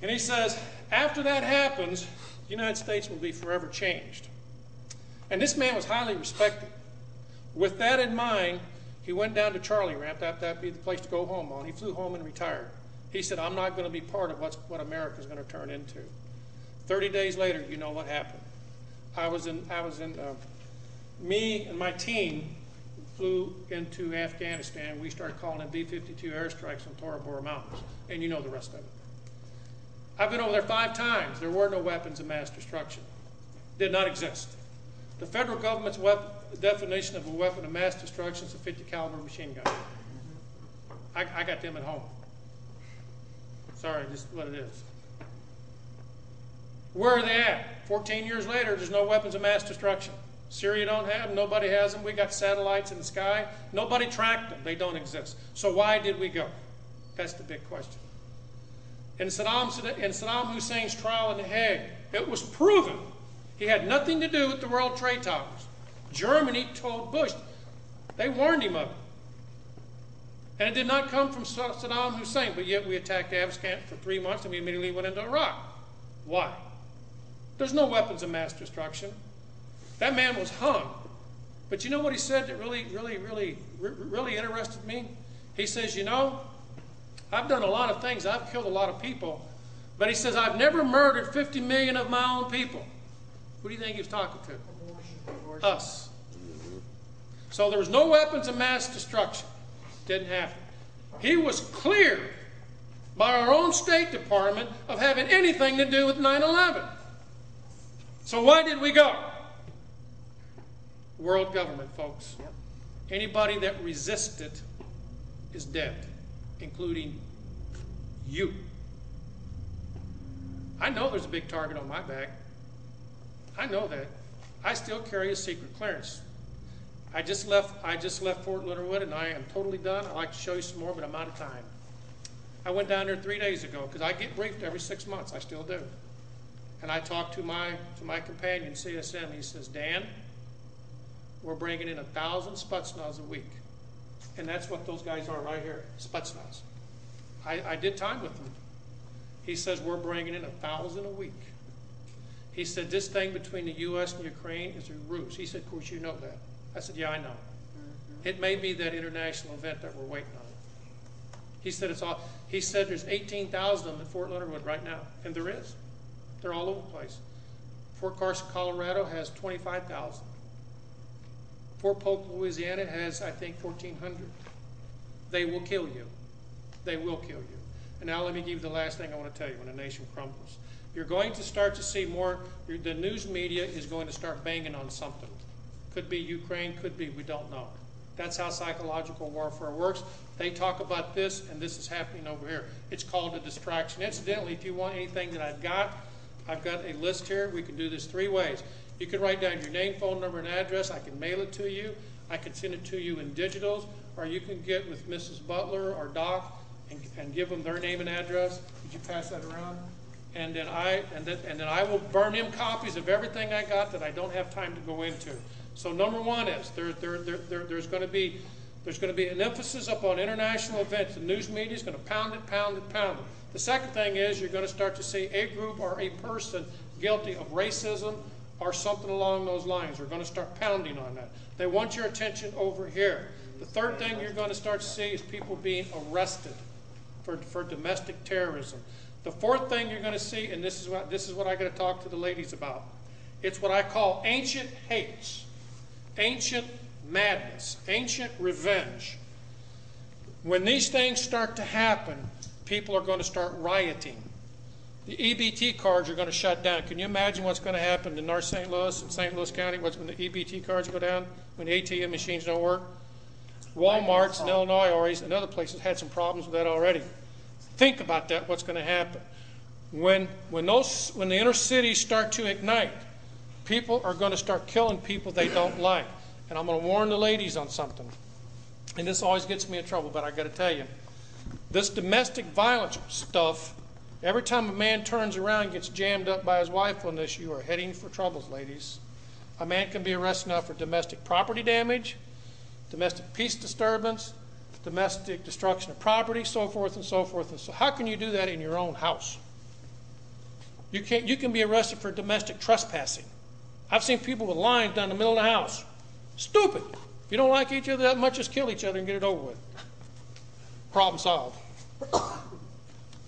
And he says, after that happens, the United States will be forever changed. And this man was highly respected. With that in mind, he went down to Charlie Ramp. That'd be the place to go home on. He flew home and retired. He said, I'm not going to be part of what America's going to turn into. 30 days later, you know what happened. Me and my team flew into Afghanistan. We started calling in B-52 airstrikes on Tora Bora Mountains. And you know the rest of it. I've been over there 5 times. There were no weapons of mass destruction. Did not exist. The federal government's definition of a weapon of mass destruction is a 50 caliber machine gun. I got them at home. Sorry, just what it is. Where are they at? 14 years later, there's no weapons of mass destruction. Syria don't have them. Nobody has them. We got satellites in the sky. Nobody tracked them. They don't exist. So why did we go? That's the big question. In Saddam Hussein's trial in The Hague, it was proven he had nothing to do with the World Trade Towers. Germany told Bush. They warned him of it. And it did not come from Saddam Hussein, but yet we attacked Afghanistan for 3 months and we immediately went into Iraq. Why? There's no weapons of mass destruction. That man was hung. But you know what he said that really interested me? He says, you know, I've done a lot of things. I've killed a lot of people. But he says, I've never murdered 50 million of my own people. Who do you think he was talking to? Us. So there was no weapons of mass destruction. Didn't happen. He was cleared by our own State Department of having anything to do with 9/11. So why did we go? World government, folks. Yep. Anybody that resisted is dead, including you. I know there's a big target on my back. I know that. I still carry a secret clearance. I just left Fort Leonard and I am totally done. I'd like to show you some more, but I'm out of time. I went down there 3 days ago because I get briefed every 6 months. I still do. And I talked to my companion, CSM. He says, Dan, we're bringing in 1,000 Spetsnaz a week. And that's what those guys are right here, Spetsnaz. I did time with them. He says we're bringing in 1,000 a week. He said this thing between the U.S. and Ukraine is a ruse. He said, of course you know that. I said, yeah, I know. It may be that international event that we're waiting on. He said it's all. He said there's 18,000 of them at Fort Leonard Wood right now, and there is. They're all over the place. Fort Carson, Colorado has 25,000. Fort Polk, Louisiana has, I think, 1,400. They will kill you. They will kill you. And now let me give you the last thing I want to tell you when the nation crumbles. You're going to start to see more, the news media is going to start banging on something. Could be Ukraine, could be, we don't know. That's how psychological warfare works. They talk about this, and this is happening over here. It's called a distraction. Incidentally, if you want anything that I've got a list here. We can do this 3 ways. You can write down your name, phone number, and address. I can mail it to you. I can send it to you in digitals, or you can get with Mrs. Butler or Doc and give them their name and address. Could you pass that around? And then I will burn them copies of everything I got that I don't have time to go into. So number one is there's going to be an emphasis upon international events. The news media is going to pound it, pound it, pound it. The second thing is you're going to start to see a group or a person guilty of racism or something along those lines. They're going to start pounding on that. They want your attention over here. The third thing you're going to start to see is people being arrested for domestic terrorism. The fourth thing you're going to see, and this is what I got to talk to the ladies about. It's what I call ancient hates, ancient madness, ancient revenge. When these things start to happen, people are going to start rioting. The EBT cards are going to shut down. Can you imagine what's going to happen in North St. Louis and St. Louis County when the EBT cards go down, when the ATM machines don't work? Walmarts in Illinois and other places had some problems with that already. Think about that, what's going to happen. When the inner cities start to ignite, people are going to start killing people they don't like. And I'm going to warn the ladies on something. And this always gets me in trouble, but I got to tell you. This domestic violence stuff, every time a man turns around and gets jammed up by his wife on this, you are heading for troubles, ladies. A man can be arrested now for domestic property damage, domestic peace disturbance, domestic destruction of property, so forth and so forth. And so how can you do that in your own house? You can be arrested for domestic trespassing. I've seen people with lines down the middle of the house. Stupid. If you don't like each other that much, just kill each other and get it over with. Problem solved.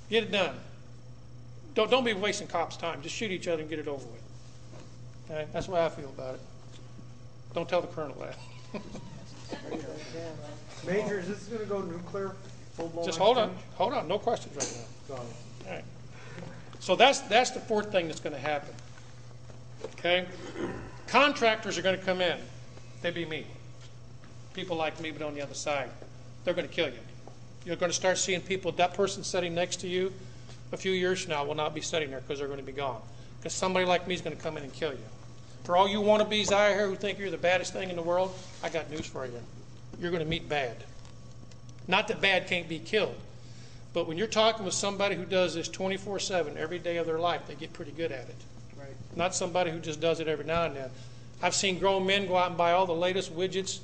Get it done. Don't be wasting cops' time. Just shoot each other and get it over with. Okay? That's the way I feel about it. Don't tell the colonel that. Major, is this going to go nuclear? Just hold on. Hold on. No questions right now. All right. So that's the fourth thing that's going to happen. Okay? Contractors are going to come in. They'd be me. People like me, but on the other side. They're going to kill you. You're going to start seeing people, that person sitting next to you a few years from now will not be sitting there because they're going to be gone. Because somebody like me is going to come in and kill you. For all you wannabes out here who think you're the baddest thing in the world, I got news for you. You're going to meet bad. Not that bad can't be killed. But when you're talking with somebody who does this 24/7 every day of their life, they get pretty good at it. Right. Not somebody who just does it every now and then. I've seen grown men go out and buy all the latest widgets.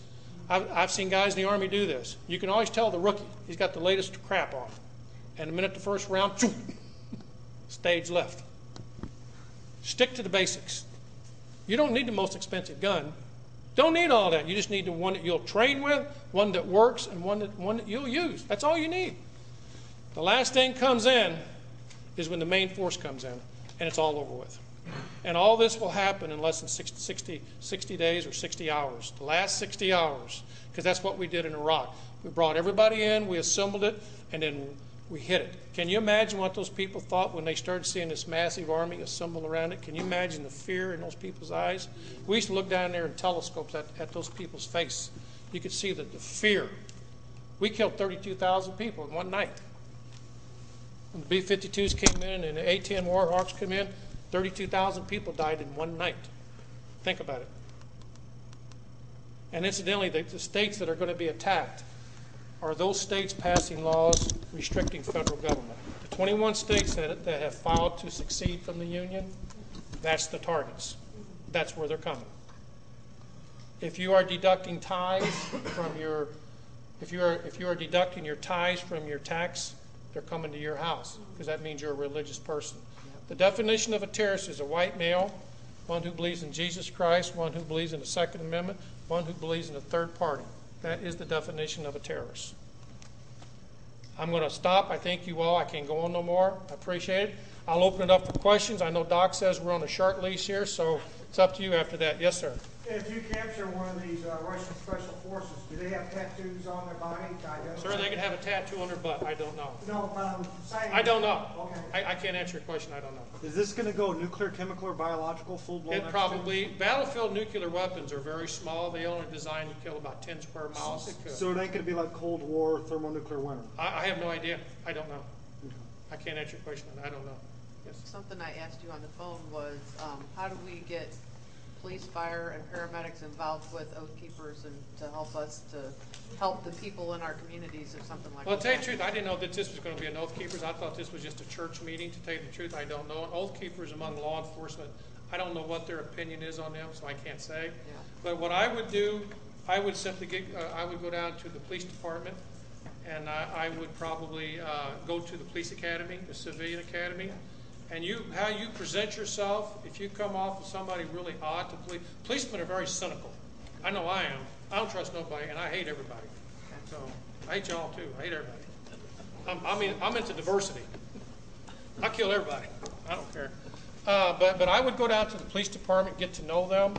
I've seen guys in the Army do this. You can always tell the rookie. He's got the latest crap on. And the minute the first round, stage left. Stick to the basics. You don't need the most expensive gun. Don't need all that. You just need the one that you'll train with, one that works, and one that you'll use. That's all you need. The last thing comes in is when the main force comes in, and it's all over with. And all this will happen in less than 60 days or 60 hours. The last 60 hours, because that's what we did in Iraq. We brought everybody in, we assembled it, and then we hit it. Can you imagine what those people thought when they started seeing this massive army assembled around it? Can you imagine the fear in those people's eyes? We used to look down there in telescopes at those people's face. You could see the fear. We killed 32,000 people in one night. When the B-52s came in and the A-10 Warhawks came in, 32,000 people died in one night. Think about it. And incidentally, the states that are going to be attacked are those states passing laws restricting federal government. The 21 states that have filed to secede from the Union, that's the targets. That's where they're coming. if you are deducting tithes from your, if you are deducting your tithes from your tax, they're coming to your house, because that means you're a religious person. The definition of a terrorist is a white male, one who believes in Jesus Christ, one who believes in the Second Amendment, one who believes in a third party. That is the definition of a terrorist. I'm going to stop. I thank you all. I can't go on no more. I appreciate it. I'll open it up for questions. I know Doc says we're on a short leash here, so it's up to you after that. Yes, sir. If you capture one of these Russian special forces, do they have tattoos on their body? Sir, they can have a tattoo on their butt. I don't know. No, but I'm saying... I don't know. Okay. I can't answer your question. I don't know. Is this going to go nuclear, chemical, or biological, full-blown? It probably... Battlefield nuclear weapons are very small. They only designed to kill about 10 square miles. So it ain't going to be like Cold War, thermonuclear winter? I have no idea. I don't know. Okay. I can't answer your question. I don't know. Yes. Something I asked you on the phone was, how do we get police, fire, and paramedics involved with Oath Keepers and to help us to help the people in our communities if something like that? Well, to tell you the truth, I didn't know that this was going to be an Oath Keepers. I thought this was just a church meeting. To tell you the truth, I don't know. An Oath Keepers among law enforcement, I don't know what their opinion is on them, so I can't say. Yeah. But what I would do, I would simply get, I would go down to the police department, and I would probably go to the police academy, the civilian academy. And how you present yourself, if you come off as somebody really odd to policemen are very cynical. I know I am. I don't trust nobody, and I hate everybody. So I hate y'all too. I hate everybody. I'm into diversity. I kill everybody. I don't care. But I would go down to the police department, get to know them,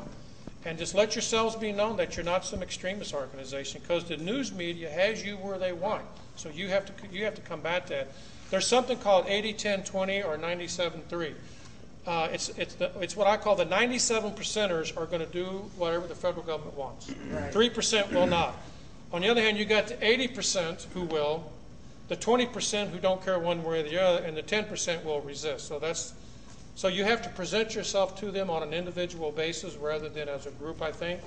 and just let yourselves be known that you're not some extremist organization, because the news media has you where they want. So you have to combat that. There's something called 80-10-20 or 97-3. It's what I call the 97%ers are going to do whatever the federal government wants. Right. 3% will not. On the other hand, you got the 80% who will, the 20% who don't care one way or the other, and the 10% will resist. So you have to present yourself to them on an individual basis rather than as a group, I think.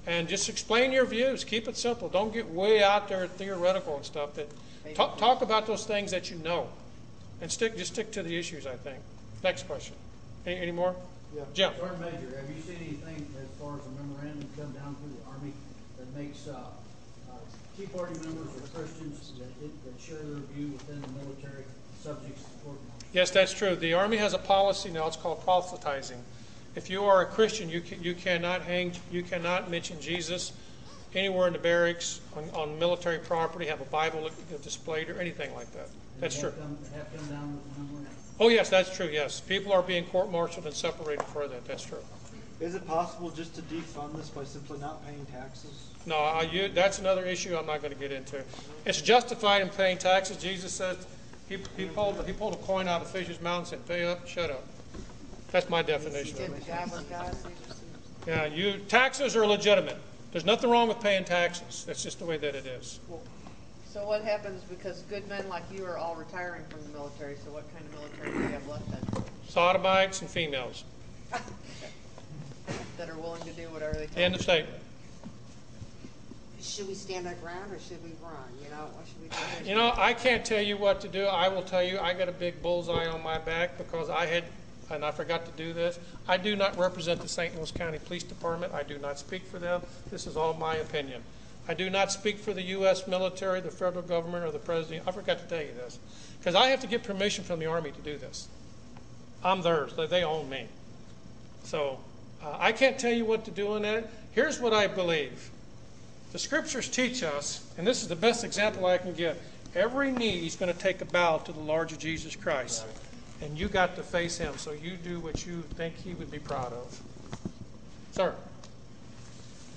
And just explain your views. Keep it simple. Don't get way out there theoretical and stuff. Talk about those things that you know, and just stick to the issues, I think. Next question. Any more? Yeah. Jim. Sergeant Major, have you seen anything as far as a memorandum come down through the Army that makes Tea Party members or Christians that share their view within the military subjects to court martial? Yes, that's true. The Army has a policy now. It's called proselytizing. If you are a Christian, you cannot mention Jesus anywhere in the barracks, on military property, have a Bible displayed or anything like that. That's true. Have come down with the memorandum? Oh, yes, that's true, yes. People are being court-martialed and separated for that. That's true. Is it possible just to defund this by simply not paying taxes? No, that's another issue I'm not going to get into. It's justified in paying taxes. Jesus says he pulled a coin out of the fish's mouth and said, "Pay up, shut up." That's my definition of it. Yeah, taxes are legitimate. There's nothing wrong with paying taxes. That's just the way that it is. So what happens, because good men like you are all retiring from the military, so what kind of military do you have left then? Sodomites and females. That are willing to do whatever they can. End of statement. Should we stand our ground or should we run? What should we do? You know, I can't tell you what to do. I will tell you I got a big bullseye on my back because and I forgot to do this. I do not represent the St. Louis County Police Department. I do not speak for them. This is all my opinion. I do not speak for the U.S. military, the federal government, or the president. I forgot to tell you this because I have to get permission from the Army to do this. I'm theirs. They own me. So I can't tell you what to do in that. Here's what I believe. The scriptures teach us, and this is the best example I can give, every knee is going to take a bow to the Lord Jesus Christ. And you got to face him, so you do what you think he would be proud of. Sir?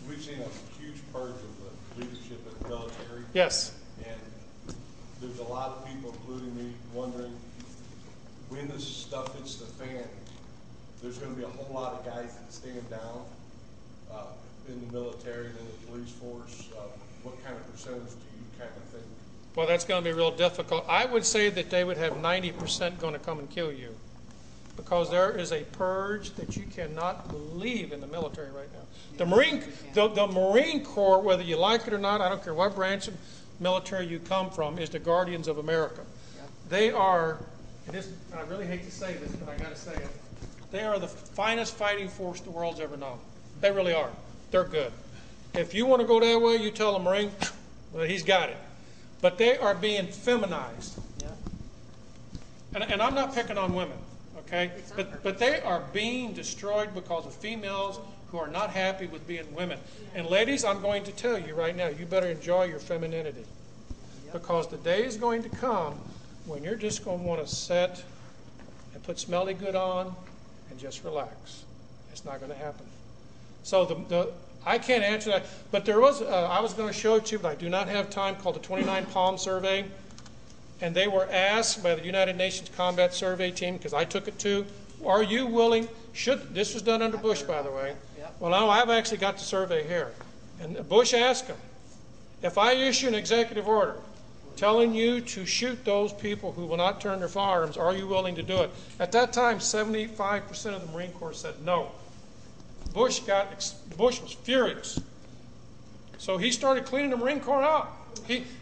We've seen a huge purge of the leadership of the military. Yes. And there's a lot of people, including me, wondering when this stuff hits the fan, there's going to be a whole lot of guys that stand down in the military and in the police force. What kind of percentage do you kind of think? Well, that's going to be real difficult. I would say that they would have 90% going to come and kill you because there is a purge that you cannot believe in the military right now. The Marine Corps, whether you like it or not, I don't care what branch of military you come from, is the guardians of America. They are, and I really hate to say this, but I got to say it, they are the finest fighting force the world's ever known. They really are. They're good. If you want to go that way, you tell a Marine, well, he's got it. But they are being feminized. And I'm not picking on women, okay? But they are being destroyed because of females who are not happy with being women. And ladies, I'm going to tell you right now, you better enjoy your femininity. Because the day is going to come when you're just going to want to sit and put smelly good on and just relax. It's not going to happen. So I can't answer that. But there was, I was going to show it to you, but I do not have time, called the 29 Palm Survey. And they were asked by the United Nations Combat Survey Team, because I took it too, are you willing, this was done under Bush, by the way. Well, now I've actually got the survey here. And Bush asked them, if I issue an executive order telling you to shoot those people who will not turn their firearms, are you willing to do it? At that time, 75% of the Marine Corps said no. Bush was furious. So he started cleaning the Marine Corps out.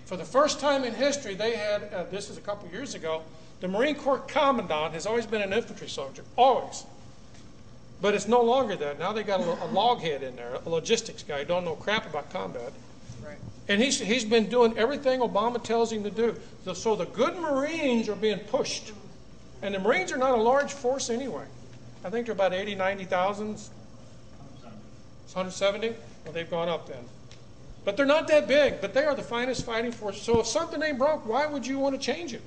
For the first time in history, they had, this is a couple years ago, the Marine Corps Commandant has always been an infantry soldier, always. But it's no longer that. Now they got a loghead in there, a logistics guy who don't know crap about combat. Right. And he's been doing everything Obama tells him to do. So the good Marines are being pushed. And the Marines are not a large force anyway. I think they're about 80, 90,000. 170? Well, they've gone up then. But they're not that big, but they are the finest fighting force. So if something ain't broke, why would you want to change it?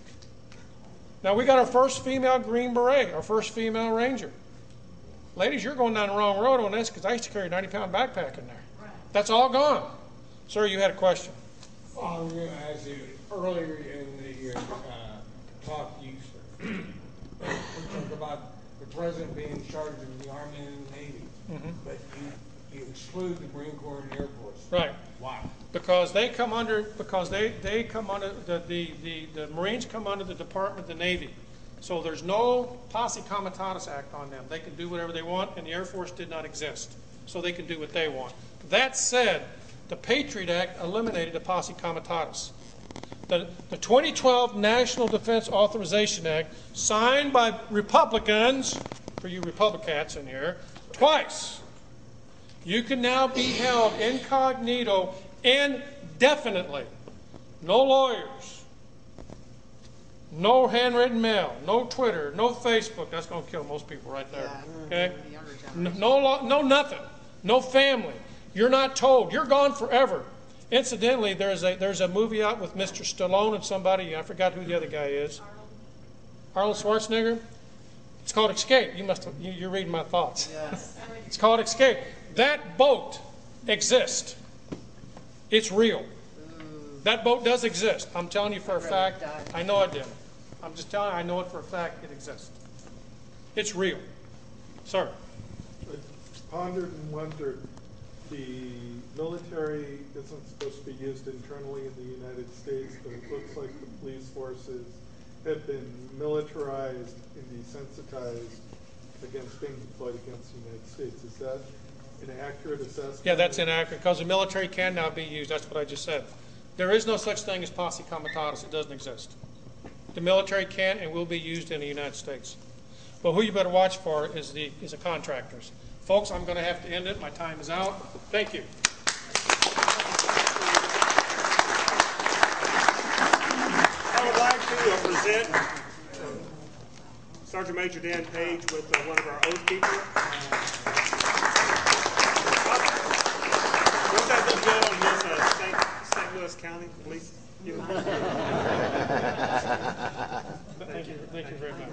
Now, we got our first female Green Beret, our first female Ranger. Ladies, you're going down the wrong road on this, because I used to carry a 90-pound backpack in there. Right. That's all gone. Sir, you had a question. I was going to ask you, earlier in the talk, you talked about the president being in charge of the Army and the Navy, but you exclude the Marine Corps and the Air Force. Right. Why? Because they come under, they come under, the Marines come under the Department of the Navy. So there's no Posse Comitatus Act on them. They can do whatever they want, and the Air Force did not exist. So they can do what they want. That said, the Patriot Act eliminated the Posse Comitatus. The 2012 National Defense Authorization Act, signed by Republicans, for you Republicats in here, twice. You can now be held incognito indefinitely. No lawyers, no handwritten mail, no Twitter, no Facebook. That's going to kill most people right there. Okay? No nothing. No family. You're not told. You're gone forever. Incidentally, there's a movie out with Mr. Stallone and somebody, I forgot who the other guy is. Arnold Schwarzenegger. It's called Escape. You're reading my thoughts. Yes. It's called Escape. That boat exists. It's real. That boat does exist. I'm telling you for a fact. I know it didn't. I'm just telling you, I know it for a fact it exists. It's real. Sir. Pondered and wondered, the military isn't supposed to be used internally in the United States, but it looks like the police forces have been militarized and desensitized against being deployed against the United States. Is that an accurate assessment? Yeah, that's inaccurate, because the military can now be used. That's what I just said. There is no such thing as Posse Comitatus. It doesn't exist. The military can and will be used in the United States. But who you better watch for is the contractors. Folks, I'm going to have to end it. My time is out. Thank you. I would like to present Sargent Major Dan Page with one of our oath keepers. What's that little girl in this St. Louis County Police Union? Thank you very much.